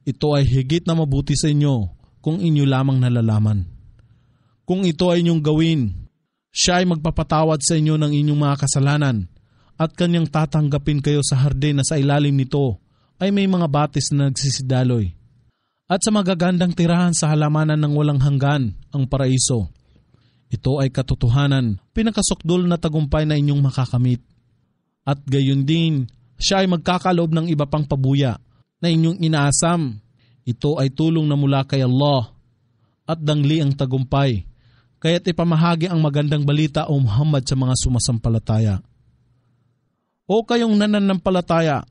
Ito ay higit na mabuti sa inyo kung inyo lamang nalalaman. Kung ito ay inyong gawin, siya ay magpapatawad sa inyo ng inyong mga kasalanan at kanyang tatanggapin kayo sa hardin na sa ilalim nito ay may mga batis na nagsisidaloy. At sa magagandang tirahan sa halamanan ng walang hanggan, ang paraiso. Ito ay katotohanan, pinakasukdol na tagumpay na inyong makakamit. At gayon din, siya ay magkakaloob ng iba pang pabuya na inyong inaasam. Ito ay tulong na mula kay Allah at dangli ang tagumpay. Kaya't ipamahagi ang magandang balita o Muhammad sa mga sumasampalataya. O kayong nananampalataya,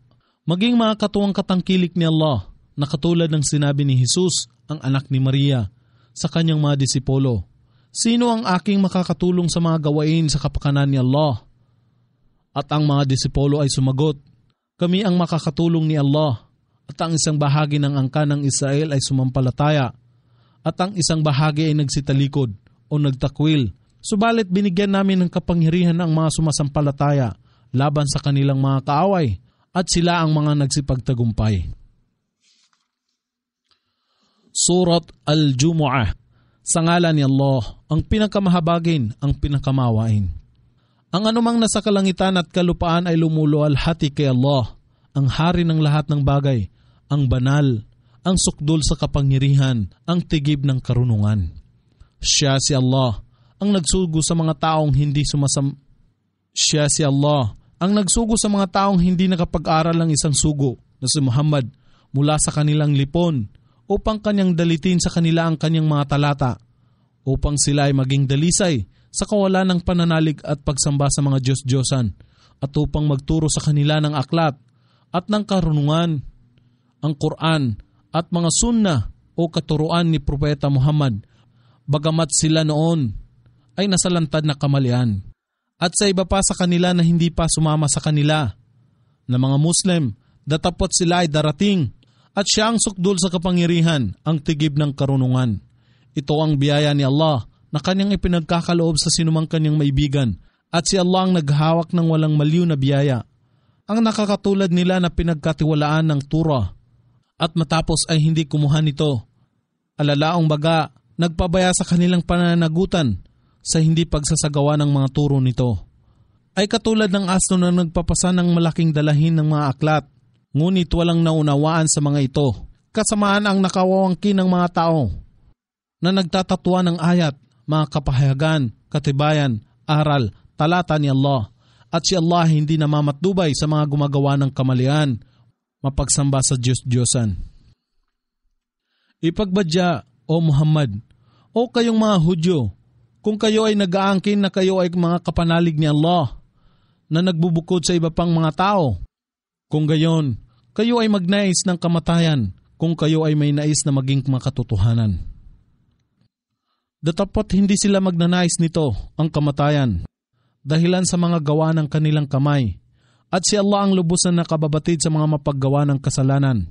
maging mga katuwang katangkilik ni Allah na katulad ng sinabi ni Jesus, ang anak ni Maria, sa kanyang mga disipulo. Sino ang aking makakatulong sa mga gawain sa kapakanan ni Allah? At ang mga disipulo ay sumagot, kami ang makakatulong ni Allah. At ang isang bahagi ng angkan ng Israel ay sumampalataya. At ang isang bahagi ay nagsitalikod o nagtakwil. Subalit binigyan namin ng kapangyarihan ang mga sumasampalataya laban sa kanilang mga kaaway at sila ang mga nagsipagtagumpay. Surat Al-Jumu'ah. Sa ngalan ni Allah, ang pinakamahabagin, ang pinakamawain. Ang anumang nasa kalangitan at kalupaan ay lumuluwalhati kay Allah, ang hari ng lahat ng bagay, ang banal, ang sukdol sa kapangyarihan, ang tigib ng karunungan. Siya si Allah, ang nagsugo sa mga taong hindi Siya si Allah, ang nagsugo sa mga taong hindi nakapag-aral ng isang sugo na si Muhammad mula sa kanilang lipon upang kanyang dalitin sa kanila ang kanyang mga talata upang sila ay maging dalisay sa kawalan ng pananalig at pagsamba sa mga Diyos-Diyosan at upang magturo sa kanila ng aklat at ng karunungan, ang Quran at mga sunnah o katuruan ni Propeta Muhammad, bagamat sila noon ay nasalantad na kamalian. At sa iba pa sa kanila na hindi pa sumama sa kanila na mga Muslim, datapot sila ay darating at siya ang sukdul sa kapangyarihan, ang tigib ng karunungan. Ito ang biyaya ni Allah na kanyang ipinagkakaloob sa sinumang kanyang maibigan at si Allah ang naghawak ng walang maliw na biyaya. Ang nakakatulad nila na pinagkatiwalaan ng Torah at matapos ay hindi kumuha nito. Alalaong baga, nagpabaya sa kanilang pananagutan sa hindi pagsasagawa ng mga turo nito. Ay katulad ng asno na nagpapasa ng malaking dalahin ng mga aklat, ngunit walang naunawaan sa mga ito. Kasamaan ang nakawawangkin ng mga tao na nagtatatwa ng ayat, mga kapahayagan, katibayan, aral, talata ni Allah. At si Allah hindi namamatdubay sa mga gumagawa ng kamalian, mapagsamba sa Diyos-Diyosan. Ipagbadya, O Muhammad, o kayong mga Hudyo, kung kayo ay nag-aangkin na kayo ay mga kapanalig ni Allah na nagbubukod sa iba pang mga tao, kung gayon, kayo ay magnais ng kamatayan kung kayo ay may nais na maging makatotohanan. Datapot hindi sila magnanais nito, ang kamatayan, dahilan sa mga gawa ng kanilang kamay, at si Allah ang lubos na nakababatid sa mga mapaggawa ng kasalanan,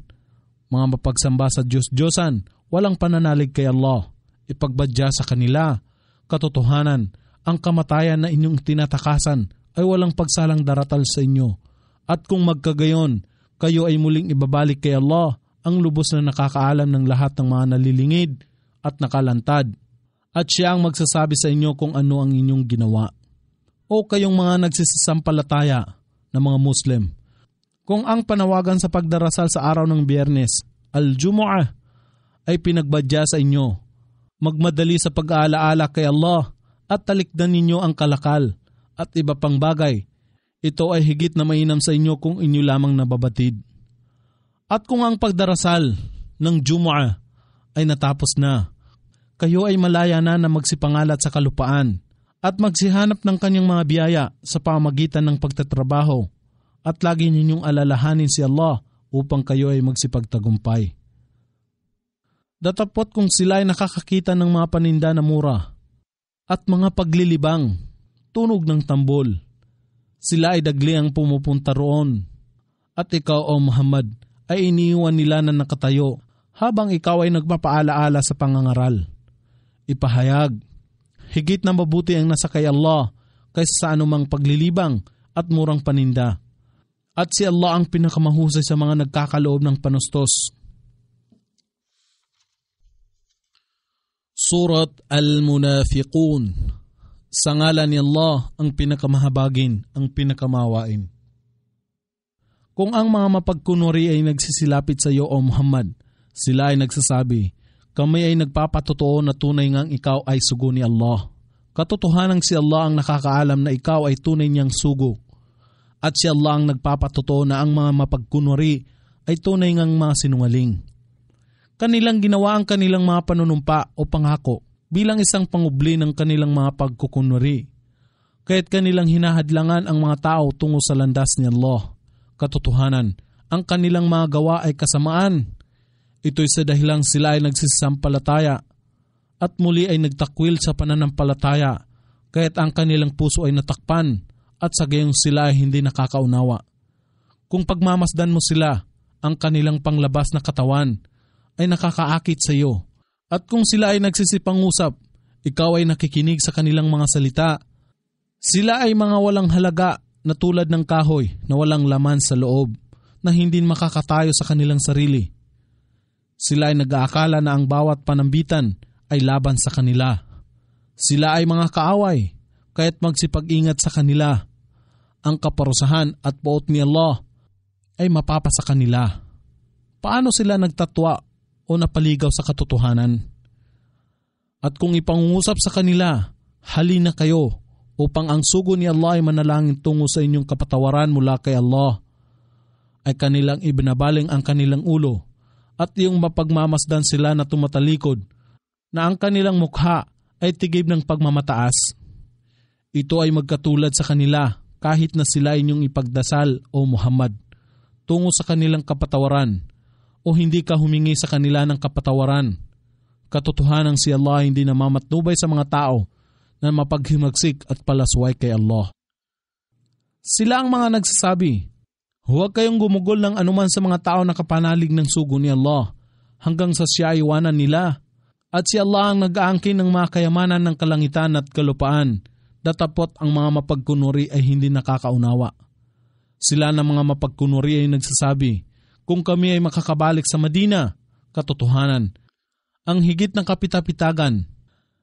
mga mapagsamba sa Diyos-Diyosan, walang pananalig kay Allah, ipagbadya sa kanila, katotohanan, ang kamatayan na inyong tinatakasan ay walang pagsalang daratal sa inyo. At kung magkagayon, kayo ay muling ibabalik kay Allah, ang lubos na nakakaalam ng lahat ng mga nalilingid at nakalantad. At siya ang magsasabi sa inyo kung ano ang inyong ginawa. O kayong mga nagsisampalataya na mga Muslim, kung ang panawagan sa pagdarasal sa araw ng Biyernes, Al-Jumu'ah, ay pinagbadya sa inyo, Magmadali sa pag-aalaala kay Allah at talikdan ninyo ang kalakal at iba pang bagay. Ito ay higit na mainam sa inyo kung inyo lamang nababatid. At kung ang pagdarasal ng Jumu'ah ay natapos na, kayo ay malaya na magsipangalat sa kalupaan at magsihanap ng kanyang mga biyaya sa pamagitan ng pagtatrabaho at lagi ninyong alalahanin si Allah upang kayo ay magsipagtagumpay. Datapot kung sila ay nakakakita ng mga paninda na mura at mga paglilibang, tunog ng tambol, sila ay dagli ang pumupunta roon. At ikaw, O Muhammad, ay iniiwan nila na nakatayo habang ikaw ay nagpapaalaala sa pangangaral. Ipahayag, higit na mabuti ang nasa kay Allah kaysa sa anumang paglilibang at murang paninda. At si Allah ang pinakamahusay sa mga nagkakaloob ng panustos. Surat Al-Munafiqun. Sa ngalan ni Allah ang pinakamahabagin, ang pinakamawain. Kung ang mga mapagkunwari ay nagsisilapit sa iyo, O Muhammad, sila ay nagsasabi, kami ay nagpapatotoo na tunay ngang ikaw ay sugo ni Allah. Katotohanan si Allah ang nakakaalam na ikaw ay tunay niyang sugo. At si Allah ang nagpapatotoo na ang mga mapagkunwari ay tunay ngang mga sinungaling. Kanilang ginawa ang kanilang mga panunumpa o pangako bilang isang pangubli ng kanilang mga pagkukunwari. Kaya't kanilang hinahadlangan ang mga tao tungo sa landas ni Allah. Katotohanan, ang kanilang mga gawa ay kasamaan. Ito'y sa dahilang sila ay nagsisampalataya at muli ay nagtakwil sa pananampalataya, kaya't ang kanilang puso ay natakpan at sa gayong sila ay hindi nakakaunawa. Kung pagmamasdan mo sila, ang kanilang panglabas na katawan ay nakakaakit sa iyo. At kung sila ay nagsisipangusap, ikaw ay nakikinig sa kanilang mga salita. Sila ay mga walang halaga na tulad ng kahoy na walang laman sa loob na hindi makakatayo sa kanilang sarili. Sila ay nag-aakala na ang bawat panambitan ay laban sa kanila. Sila ay mga kaaway, kaya't magsipag-ingat sa kanila. Ang kaparusahan at poot ni Allah ay mapapasa kanila. Paano sila nagtatwa o napaligaw sa katotohanan? At kung ipangungusap sa kanila, halina kayo upang ang sugo ni Allah ay manalangin tungo sa inyong kapatawaran mula kay Allah, ay kanilang ibinabaling ang kanilang ulo at yung mapagmamasdan sila na tumatalikod na ang kanilang mukha ay tigib ng pagmamataas. Ito ay magkatulad sa kanila kahit na sila inyong ipagdasal, O Muhammad, tungo sa kanilang kapatawaran o hindi ka humingi sa kanila ng kapatawaran. Katotohanan si Allah hindi namamatnubay sa mga tao na mapaghimagsik at palasway kay Allah. Sila ang mga nagsasabi, huwag kayong gumugol ng anuman sa mga tao na kapanalig ng sugo ni Allah hanggang sa siya iwanan nila. At si Allah ang nag-aangkin ng mga kayamanan ng kalangitan at kalupaan, datapot ang mga mapagkunwari ay hindi nakakaunawa. Sila na mga mapagkunwari ay nagsasabi, kung kami ay makakabalik sa Madina, katotohanan, ang higit ng kapitapitagan,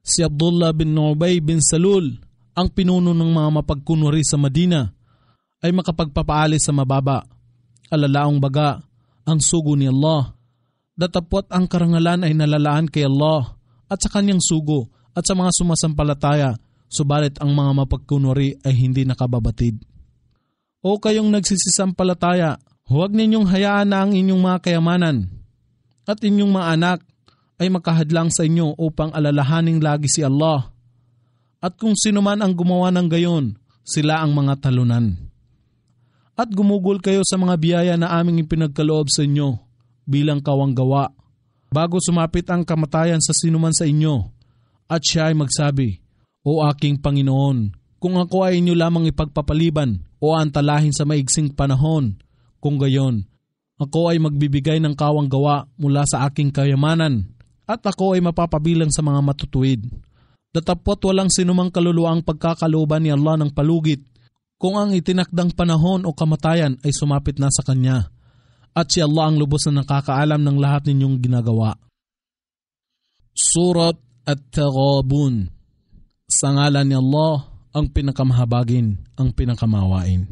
si Abdullah bin Ubay bin Salul, ang pinuno ng mga mapagkunwari sa Madina, ay makapagpapaalis sa mababa. Alalaong baga, ang sugo ni Allah. Datapot ang karangalan ay nalalaan kay Allah at sa kanyang sugo at sa mga sumasampalataya, subalit ang mga mapagkunwari ay hindi nakababatid. O kayong nagsisisampalataya, huwag ninyong hayaan na ang inyong mga kayamanan at inyong mga anak ay makahadlang sa inyo upang alalahaning lagi si Allah. At kung sino man ang gumawa ng gayon, sila ang mga talunan. At gumugol kayo sa mga biyaya na aming ipinagkaloob sa inyo bilang kawanggawa, bago sumapit ang kamatayan sa sinuman sa inyo, at siya ay magsabi, O aking Panginoon, kung ako ay inyo lamang ipagpapaliban o antalahin sa maigsing panahon, kung gayon, ako ay magbibigay ng kawanggawa mula sa aking kayamanan, at ako ay mapapabilang sa mga matutuwid. Datapot walang sinumang kaluluwang pagkakalooban ni Allah ng palugit, kung ang itinakdang panahon o kamatayan ay sumapit na sa Kanya. At si Allah ang lubos na nakakaalam ng lahat ninyong ginagawa. Surat At-Taghabun. Sa ngalan ni Allah, ang pinakamahabagin, ang pinakamawain.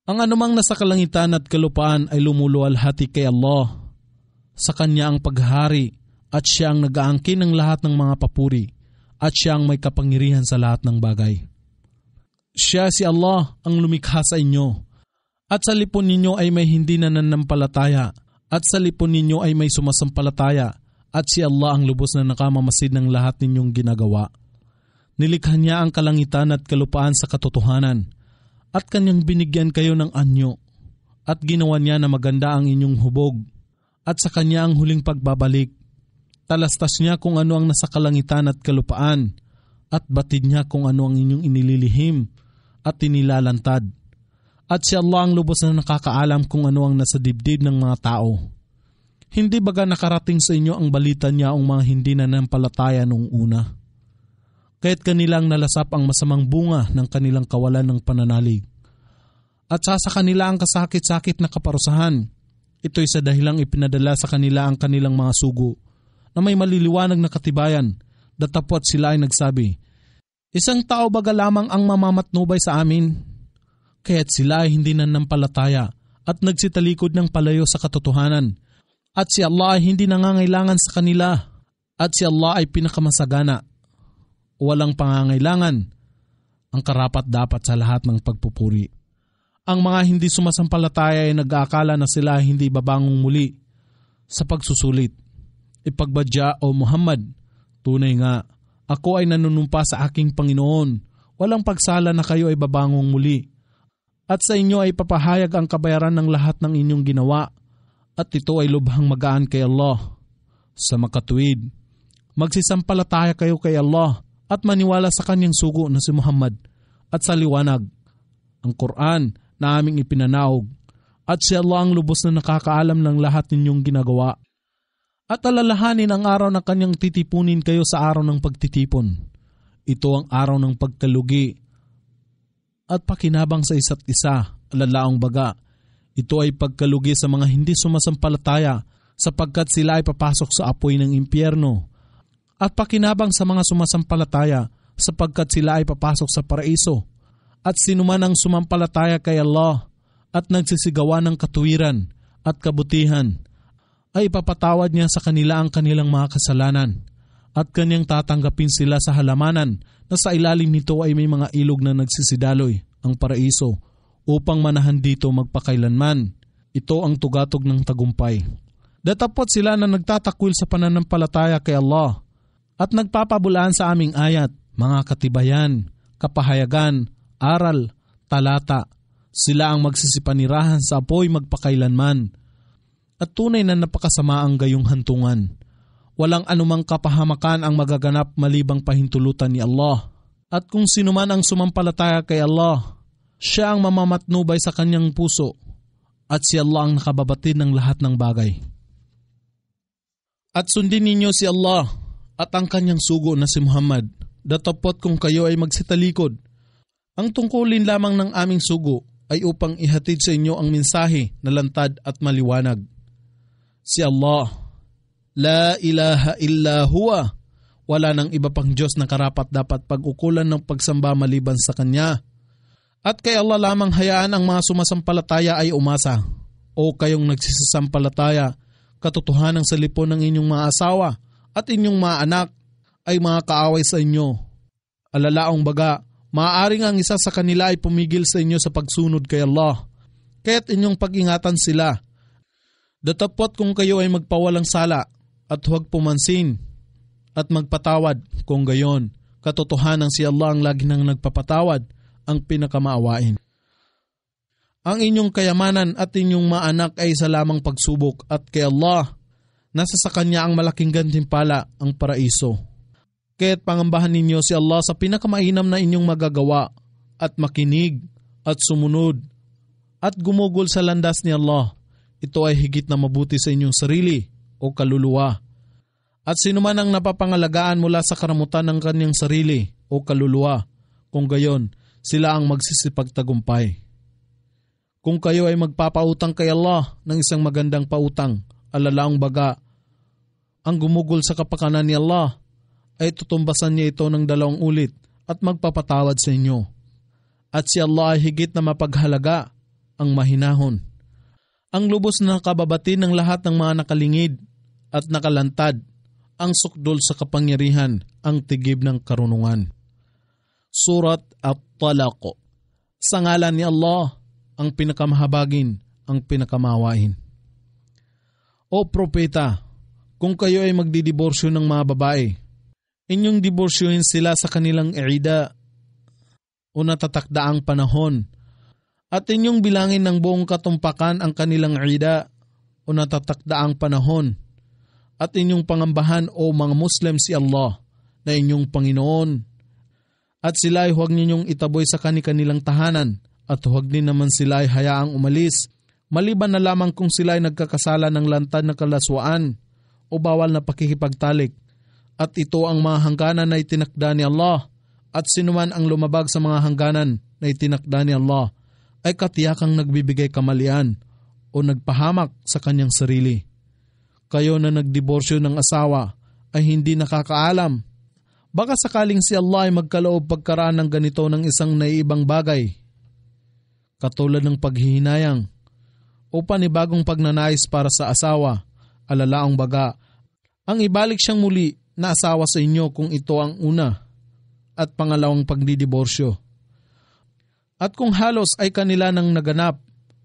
Ang anumang nasa kalangitan at kalupaan ay lumuluwalhati kay Allah. Sa Kanya ang paghari at siya ang nag-aangkin ng lahat ng mga papuri at siya ang may kapangyarihan sa lahat ng bagay. Siya si Allah ang lumikha sa inyo at sa lipon ninyo ay may hindi nananampalataya at sa lipon ninyo ay may sumasampalataya at si Allah ang lubos na nakamamasid ng lahat ninyong ginagawa. Nilikha niya ang kalangitan at kalupaan sa katotohanan at kanyang binigyan kayo ng anyo at ginawa niya na maganda ang inyong hubog at sa kanya ang huling pagbabalik. Talastas niya kung ano ang nasa kalangitan at kalupaan at batid niya kung ano ang inyong inililihim at inilalantad. At si Allah ang lubos na nakakaalam kung ano ang nasa dibdib ng mga tao. Hindi baga nakarating sa inyo ang balita niya ang mga hindi nanampalataya noong una? Kaya't kanilang nalasap ang masamang bunga ng kanilang kawalan ng pananalig. At sa kanila ang kasakit-sakit na kaparusahan. Ito'y sa dahilang ipinadala sa kanila ang kanilang mga sugo na may maliliwanag na katibayan. Datapwat sila ay nagsabi, isang tao baga lamang ang mamamatnubay sa amin? Kaya't sila ay hindi nanampalataya at nagsitalikod ng palayo sa katotohanan. At si Allah ay hindi nangangailangan sa kanila at si Allah ay pinakamasagana. Walang pangangailangan ang karapat-dapat sa lahat ng pagpupuri. Ang mga hindi sumasampalataya ay nag-aakala na sila ay hindi babangong muli sa pagsusulit. Ipagbadya o Muhammad, tunay nga, ako ay nanunumpa sa aking Panginoon. Walang pagsala na kayo ay babangong muli. At sa inyo ay papahayag ang kabayaran ng lahat ng inyong ginawa. At ito ay lubhang magaan kay Allah. Sa makatuwid, magsisampalataya kayo kay Allah at maniwala sa kanyang sugo na si Muhammad at sa liwanag, ang Quran na aming ipinanaog, at si Allah ang lubos na nakakaalam ng lahat ninyong ginagawa. At alalahanin ang araw na kanyang titipunin kayo sa araw ng pagtitipon. Ito ang araw ng pagkalugi at pakinabang sa isa't isa, alalaong baga. Ito ay pagkalugi sa mga hindi sumasampalataya sapagkat sila ay papasok sa apoy ng impyerno. At pakinabang sa mga sumasampalataya sapagkat sila ay papasok sa paraiso. At sinuman ang sumampalataya kay Allah at nagsisigawa ng katuwiran at kabutihan, ay ipapatawad niya sa kanila ang kanilang mga kasalanan at kanyang tatanggapin sila sa halamanan na sa ilalim nito ay may mga ilog na nagsisidaloy, ang paraiso, upang manahan dito magpakailanman. Ito ang tugatog ng tagumpay. Datapot sila na nagtatakwil sa pananampalataya kay Allah at nagpapabulaan sa aming ayat, mga katibayan, kapahayagan, aral, talata. Sila ang magsisipanirahan sa apoy magpakailanman. At tunay na napakasama ang gayong hantungan. Walang anumang kapahamakan ang magaganap malibang pahintulutan ni Allah. At kung sino man ang sumampalataya kay Allah, siya ang mamamatnubay sa kanyang puso. At si Allah ang nakababatid ng lahat ng bagay. At sundin ninyo si Allah at ang kanyang sugo na si Muhammad. Datapot kung kayo ay magsitalikod. Ang tungkulin lamang ng aming sugo ay upang ihatid sa inyo ang mensahe na lantad at maliwanag. Si Allah, la ilaha illa huwa, wala nang iba pang Diyos na karapat dapat pag-ukulan ng pagsamba maliban sa Kanya. At kay Allah lamang hayaan ang mga sumasampalataya ay umasa. O kayong nagsisasampalataya, katotohanan sa lipon ng inyong mga asawa at inyong mga anak ay mga kaaway sa inyo. Alalaong baga, maaaring ang isa sa kanila ay pumigil sa inyo sa pagsunod kay Allah, kaya't inyong pag-ingatan sila. Datapot kung kayo ay magpawalang sala at huwag pumansin at magpatawad kung gayon. Katotohanan si Allah ang lagi nang nagpapatawad, ang pinakamaawain. Ang inyong kayamanan at inyong mga anak ay isa lamang pagsubok at kay Allah, nasa sa Kanya ang malaking gantimpala, ang paraiso. Kaya't pangambahan ninyo si Allah sa pinakamainam na inyong magagawa at makinig at sumunod at gumugol sa landas ni Allah. Ito ay higit na mabuti sa inyong sarili o kaluluwa. At sino man ang napapangalagaan mula sa karamutan ng kanyang sarili o kaluluwa, kung gayon, sila ang magsisipagtagumpay. Kung kayo ay magpapautang kay Allah ng isang magandang pautang, alalaong baga, ang gumugol sa kapakanan ni Allah, ay tutumbasan niya ito ng 2 ulit at magpapatawad sa inyo. At si Allah ay higit na mapaghalaga, ang mahinahon. Ang lubos na kababati ng lahat ng mga nakalingid at nakalantad ang sukdol sa kapangyarihan, ang tigib ng karunungan. Surat At-Talaq. Sa ngalan ni Allah, ang pinakamahabagin, ang pinakamahawain. O propeta, kung kayo ay magdidiborsyo ng mga babae, inyong diborsyohin sila sa kanilang ida o natatakdaang panahon, at inyong bilangin ng buong katumpakan ang kanilang ida o natatakdaang panahon, at inyong pangambahan o mga Muslim si Allah na inyong Panginoon, at sila ay huwag ninyong itaboy sa kanilang tahanan, at huwag din naman sila ay hayaang umalis, maliban na lamang kung sila ay nagkakasala ng lantad na kalaswaan o bawal na pakikipagtalik. At ito ang mga hangganan na itinakda ni Allah, at sinuman ang lumabag sa mga hangganan na itinakda ni Allah ay katiyakang nagbibigay kamalian o nagpahamak sa kanyang sarili. Kayo na nagdiborsyo ng asawa ay hindi nakakaalam. Baka sakaling si Allah ay magkaloob pagkaraan ng ganito ng isang naiibang bagay, katulad ng paghihinayang o panibagong pagnanais para sa asawa, alalaang baga, ang ibalik siyang muli na asawa sa inyo kung ito ang una at pangalawang pagdidiborsyo. At kung halos ay kanila nang naganap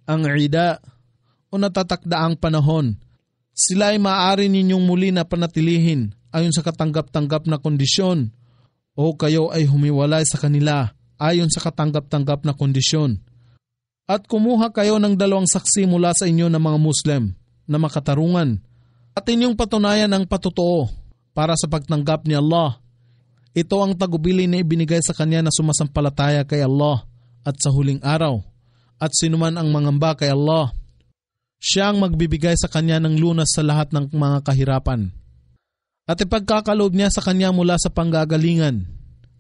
ang ida o natatakdaang panahon, sila ay maaari ninyong muli na panatilihin ayon sa katanggap-tanggap na kondisyon, o kayo ay humiwalay sa kanila ayon sa katanggap-tanggap na kondisyon. At kumuha kayo ng 2 saksi mula sa inyo ng mga Muslim na makatarungan, at inyong patunayan ang patotoo para sa pagtanggap ni Allah. Ito ang tagubili na ibinigay sa kanya na sumasampalataya kay Allah at sa huling araw, at sinuman ang mangamba kay Allah, siya ang magbibigay sa kanya ng lunas sa lahat ng mga kahirapan. At ipagkakaloob niya sa kanya mula sa panggagalingan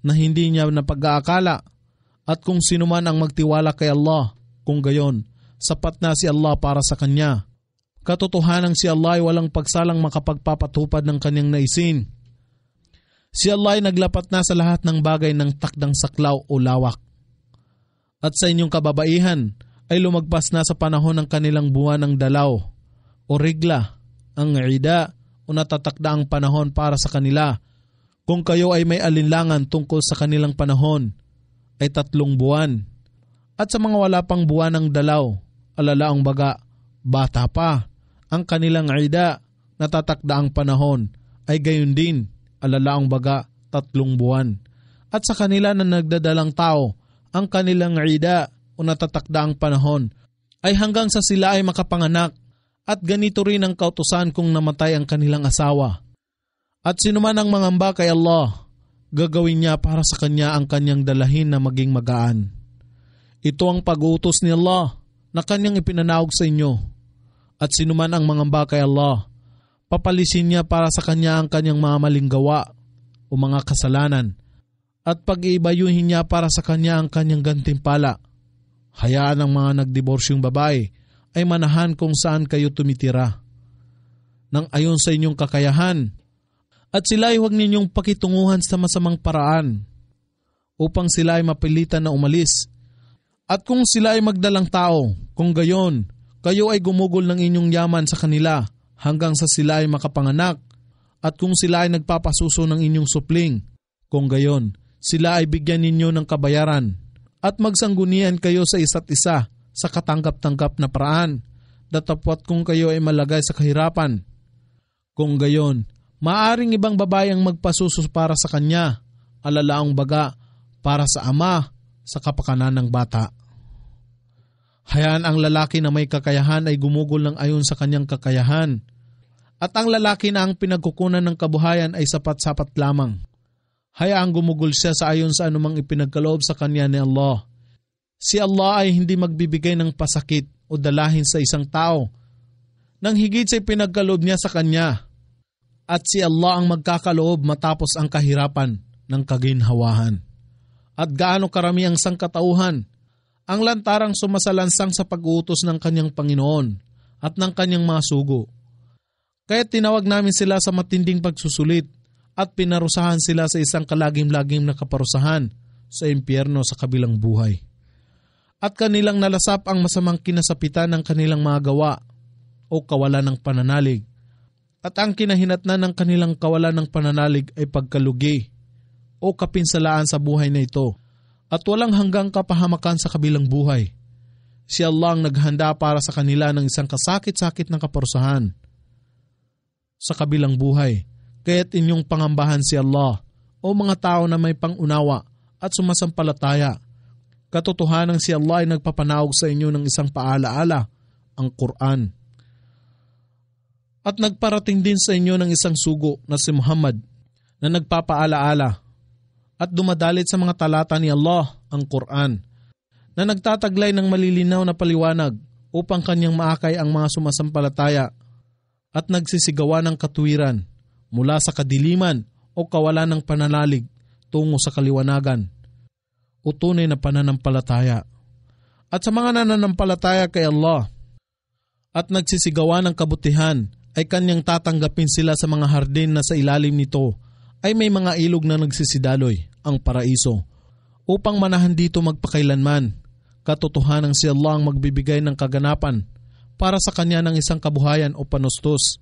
na hindi niya napag-aakala, at kung sinuman ang magtiwala kay Allah, kung gayon, sapat na si Allah para sa kanya. Katotohanan si Allah ay walang pagsalang makapagpapatupad ng kanyang naisin. Si Allah ay naglapat na sa lahat ng bagay ng takdang saklaw o lawak. At sa inyong kababaihan ay lumagpas na sa panahon ng kanilang buwan ng dalaw o regla, ang ida o natatakdaang panahon para sa kanila. Kung kayo ay may alinlangan tungkol sa kanilang panahon, ay 3 buwan. At sa mga wala pang buwan ng dalaw, alalaang baga, bata pa, ang kanilang ida, natatakdaang panahon, ay gayon din, alalaang baga, 3 buwan. At sa kanila na nagdadalang tao, ang kanilang ida o natatakdaang panahon, ay hanggang sa sila ay makapanganak, at ganito rin ang kautusan kung namatay ang kanilang asawa. At sinuman ang mangamba kay Allah, gagawin niya para sa kanya ang kanyang dalahin na maging magaan. Ito ang pag-uutos ni Allah na kanyang ipinanaog sa inyo. At sinuman ang mangamba kay Allah, papalisin niya para sa kanya ang kanyang mga maling gawa o mga kasalanan, at pag-iibayuhin niya para sa kanya ang kanyang gantimpala. Hayaan ang mga nagdiborsyong babae ay manahan kung saan kayo tumitira, nang ayon sa inyong kakayahan, at sila ay huwag ninyong pakitunguhan sa masamang paraan, upang sila ay mapilitan na umalis. At kung sila ay magdalang tao, kung gayon, kayo ay gumugol ng inyong yaman sa kanila hanggang sa sila ay makapanganak, at kung sila ay nagpapasuso ng inyong supling, kung gayon, sila ay bigyan ninyo ng kabayaran, at magsanggunian kayo sa isa't isa sa katanggap-tanggap na paraan, datapwat kung kayo ay malagay sa kahirapan. Kung gayon, maaring ibang babae ang magpasuso para sa kanya, alalaang baga para sa ama sa kapakanan ng bata. Hayaan ang lalaki na may kakayahan ay gumugol ng ayon sa kanyang kakayahan, at ang lalaki na ang pinagkukunan ng kabuhayan ay sapat-sapat lamang. Hayaang gumugol siya sa ayon sa anumang ipinagkaloob sa kanya ni Allah. Si Allah ay hindi magbibigay ng pasakit o dalahin sa isang tao nang higit sa ipinagkaloob niya sa kanya, at si Allah ang magkakaloob matapos ang kahirapan ng kaginhawahan. At gaano karami ang sangkatauhan ang lantarang sumasalansang sa pag-uutos ng kanyang Panginoon at ng kanyang mga sugo. Kaya tinawag namin sila sa matinding pagsusulit at pinarusahan sila sa isang kalagim-lagim na kaparusahan sa impyerno sa kabilang buhay. At kanilang nalasap ang masamang kinasapitan ng kanilang mga gawa o kawalan ng pananalig. At ang kinahinatnan ng kanilang kawalan ng pananalig ay pagkalugi o kapinsalaan sa buhay na ito at walang hanggang kapahamakan sa kabilang buhay. Si Allah ang naghanda para sa kanila ng isang kasakit-sakit na kaparusahan sa kabilang buhay. Kaya't inyong pangambahan si Allah o mga tao na may pangunawa at sumasampalataya. Katotohanan si Allah ay nagpapanawag sa inyo ng isang paalaala, ang Quran. At nagparating din sa inyo ng isang sugo na si Muhammad na nagpapaalaala at dumadalit sa mga talata ni Allah, ang Quran, na nagtataglay ng malilinaw na paliwanag upang kanyang maakay ang mga sumasampalataya at nagsisigawa ng katuwiran mula sa kadiliman o kawalan ng pananalig tungo sa kaliwanagan o tunay na pananampalataya. At sa mga nananampalataya kay Allah at nagsisigawa ng kabutihan ay kanyang tatanggapin sila sa mga hardin na sa ilalim nito ay may mga ilog na nagsisidaloy, ang paraiso, upang manahan dito magpakailanman. Katotohanan si Allah ang magbibigay ng kaganapan para sa kanya ng isang kabuhayan o panustos.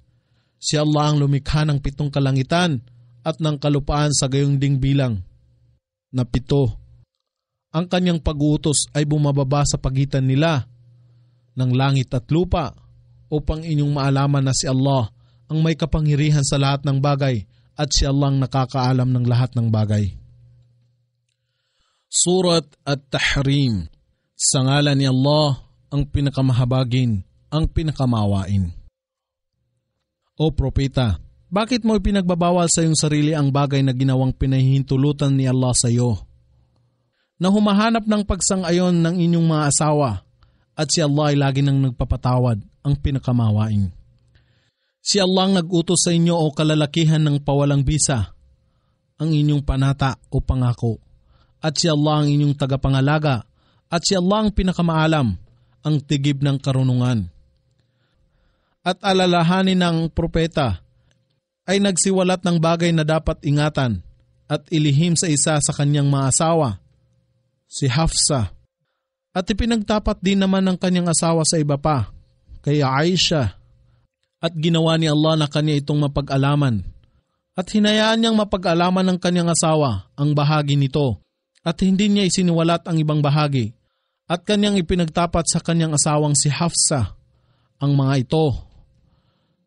Si Allah ang lumikha ng 7 kalangitan at ng kalupaan sa gayong ding bilang na 7. Ang kanyang pag-uutos ay bumababa sa pagitan nila ng langit at lupa upang inyong maalaman na si Allah ang may kapangyarihan sa lahat ng bagay at si Allah ang nakakaalam ng lahat ng bagay. Surat At-Tahrim. Sa ngalan ni Allah, ang pinakamahabagin, ang pinakamawain. O Propeta, bakit mo ipinagbabawal sa iyong sarili ang bagay na ginawang pinahihintulutan ni Allah sa iyo? Na humahanap ng pagsang-ayon ng inyong mga asawa at si Allah ay lagi nang nagpapatawad, ang pinakamawain. Si Allah ang nag-utos sa inyo o kalalakihan ng pawalang bisa, ang inyong panata o pangako. At si Allah ang inyong tagapangalaga at si Allah ang pinakamaalam, ang tigib ng karunungan. At alalahanin ng propeta ay nagsiwalat ng bagay na dapat ingatan at ilihim sa isa sa kanyang mga asawa, si Hafsa. At ipinagtapat din naman ng kanyang asawa sa iba pa, kay Aisha. At ginawa ni Allah na kanya itong mapag-alaman. At hinayaan niyang mapag-alaman ng kanyang asawa ang bahagi nito at hindi niya isiniwalat ang ibang bahagi. At kanyang ipinagtapat sa kanyang asawang si Hafsa ang mga ito.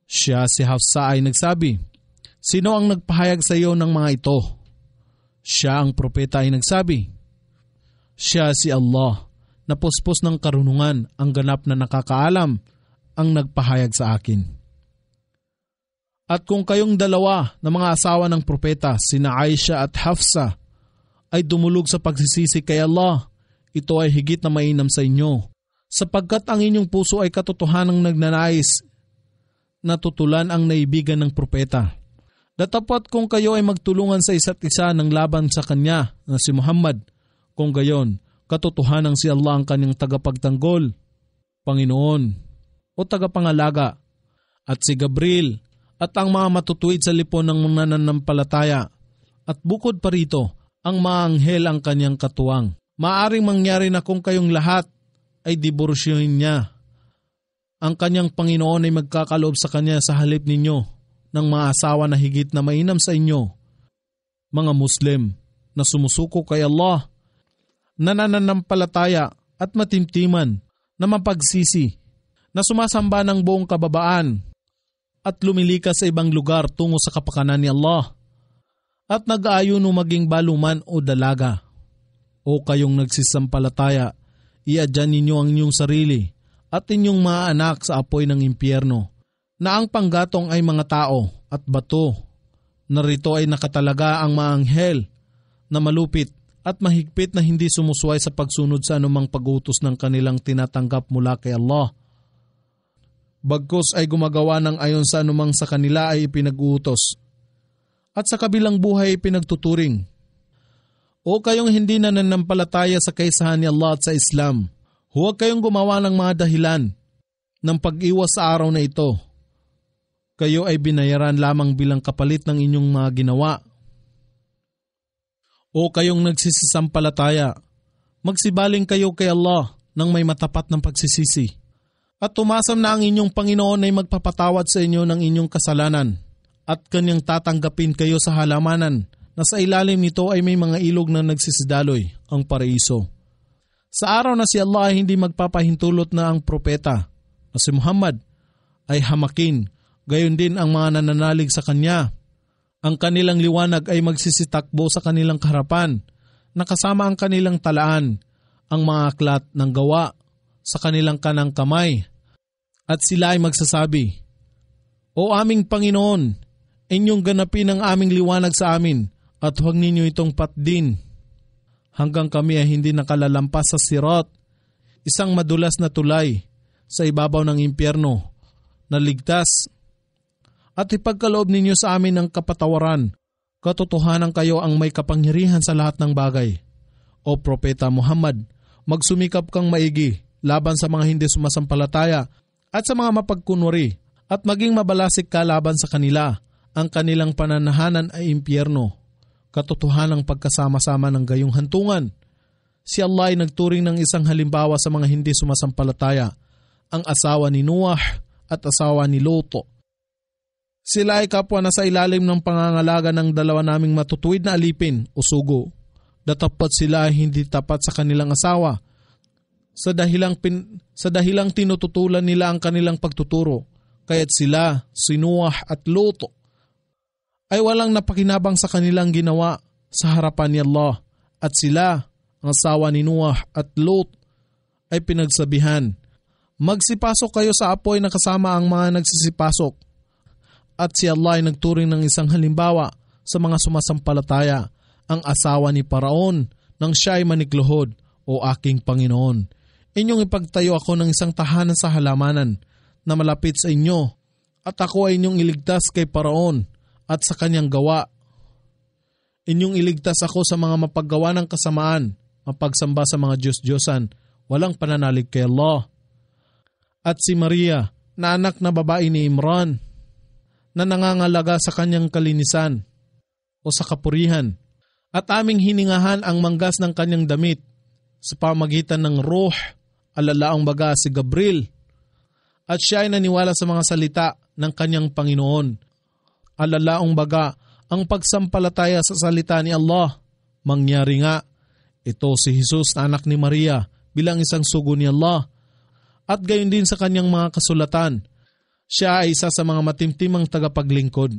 Siya si Hafsa ay nagsabi, "Sino ang nagpahayag sa iyo ng mga ito?" Siya ang propeta ay nagsabi, "Siya si Allah, na puspos ng karunungan, ang ganap na nakakaalam, ang nagpahayag sa akin." At kung kayong dalawa na mga asawa ng propeta, sina Aisha at Hafsa, ay dumulog sa pagsisisi kay Allah, ito ay higit na mainam sa inyo, sapagkat ang inyong puso ay katotohanang nagnanais na tutulan ang naibigan ng propeta. Datapat kung kayo ay magtulungan sa isa't isa ng laban sa kanya na si Muhammad, kung gayon, katotohanang si Allah ang kanyang tagapagtanggol, Panginoon o tagapangalaga, at si Gabriel at ang mga matutuwid sa lipon ng mga nananampalataya, at bukod pa rito, ang mga anghel ang kanyang katuwang. Maaring mangyari na kung kayong lahat ay diborsyohin niya, ang kanyang Panginoon ay magkakaloob sa kanya sa halip ninyo ng mga asawa na higit na mainam sa inyo, mga Muslim na sumusuko kay Allah, nananampalataya at matimtiman, na mapagsisi, na sumasamba ng buong kababaan at lumilikas sa ibang lugar tungo sa kapakanan ni Allah at nag-aayuno maging baluman o dalaga. O kayong nagsisampalataya, iadyan ninyo ang inyong sarili at inyong mga anak sa apoy ng impyerno, na ang panggatong ay mga tao at bato. Narito ay nakatalaga ang mga anghel na malupit at mahigpit na hindi sumusuway sa pagsunod sa anumang pag-utos ng kanilang tinatanggap mula kay Allah. Bagkus ay gumagawa ng ayon sa anumang sa kanila ay ipinag-uutos, at sa kabilang buhay pinagtuturing. O kayong hindi nananampalataya sa kaisahan ni Allah at sa Islam, huwag kayong gumawa ng mga dahilan ng pag-iwas sa araw na ito. Kayo ay binayaran lamang bilang kapalit ng inyong mga ginawa. O kayong nagsisisampalataya, magsibaling kayo kay Allah ng may matapat ng pagsisisi, At tumasam na ang inyong Panginoon ay magpapatawad sa inyo ng inyong kasalanan at kanyang tatanggapin kayo sa halamanan na sa ilalim nito ay may mga ilog na nagsisidaloy, ang paraiso. Sa araw na si Allah ay hindi magpapahintulot na ang propeta na si Muhammad ay hamakin, gayon din ang mga nananalig sa kanya. Ang kanilang liwanag ay magsisitakbo sa kanilang harapan, nakasama ang kanilang talaan, ang mga aklat ng gawa sa kanilang kanang kamay. At sila ay magsasabi, O aming Panginoon, inyong ganapin ang aming liwanag sa amin at huwag ninyo itong patdin. Hanggang kami ay hindi nakalalampas sa sirat, isang madulas na tulay sa ibabaw ng impyerno na ligtas. At ipagkaloob ninyo sa amin ang kapatawaran, katotohanan kayo ang may kapangyarihan sa lahat ng bagay. O Propeta Muhammad, magsumikap kang maigi laban sa mga hindi sumasampalataya at sa mga mapagkunwari at maging mabalasik ka laban sa kanila. Ang kanilang pananahanan ay impyerno, katotohanang pagkasama-sama ng gayong hantungan. Si Allah ay nagturing ng isang halimbawa sa mga hindi sumasampalataya, ang asawa ni Noah at asawa ni Lot. Sila ay kapwa na sa ilalim ng pangangalaga ng dalawa naming matutuwid na alipin o sugo. Datapat sila ay hindi tapat sa kanilang asawa sa dahilang tinututulan nila ang kanilang pagtuturo, kaya't sila, si Noah at Lot, ay walang napakinabang sa kanilang ginawa sa harapan ni Allah, at sila, ang asawa ni Noah at Lot, ay pinagsabihan, magsipasok kayo sa apoy na kasama ang mga nagsisipasok. At si Allah ay nagturing ng isang halimbawa sa mga sumasampalataya, ang asawa ni Paraon, nang siya ay manikluhod, O aking Panginoon, inyong ipagtayo ako ng isang tahanan sa halamanan na malapit sa inyo, at ako ay inyong iligtas kay Paraon at sa kanyang gawa. Inyong iligtas ako sa mga mapaggawa ng kasamaan, mapagsamba sa mga Diyos-Diyosan, walang pananalig kay Allah. At si Maria, na anak na babae ni Imran, na nangangalaga sa kanyang kalinisan o sa kapurihan, at aming hiningahan ang manggas ng kanyang damit sa pamagitan ng Ruh, alalaang baga si Gabriel, at siya ay naniwala sa mga salita ng kanyang Panginoon. Alalaang baga ang pagsampalataya sa salita ni Allah. Mangyari nga, ito si Jesus na anak ni Maria bilang isang sugo ni Allah, at gayon din sa kanyang mga kasulatan. Siya ay isa sa mga matimtimang tagapaglingkod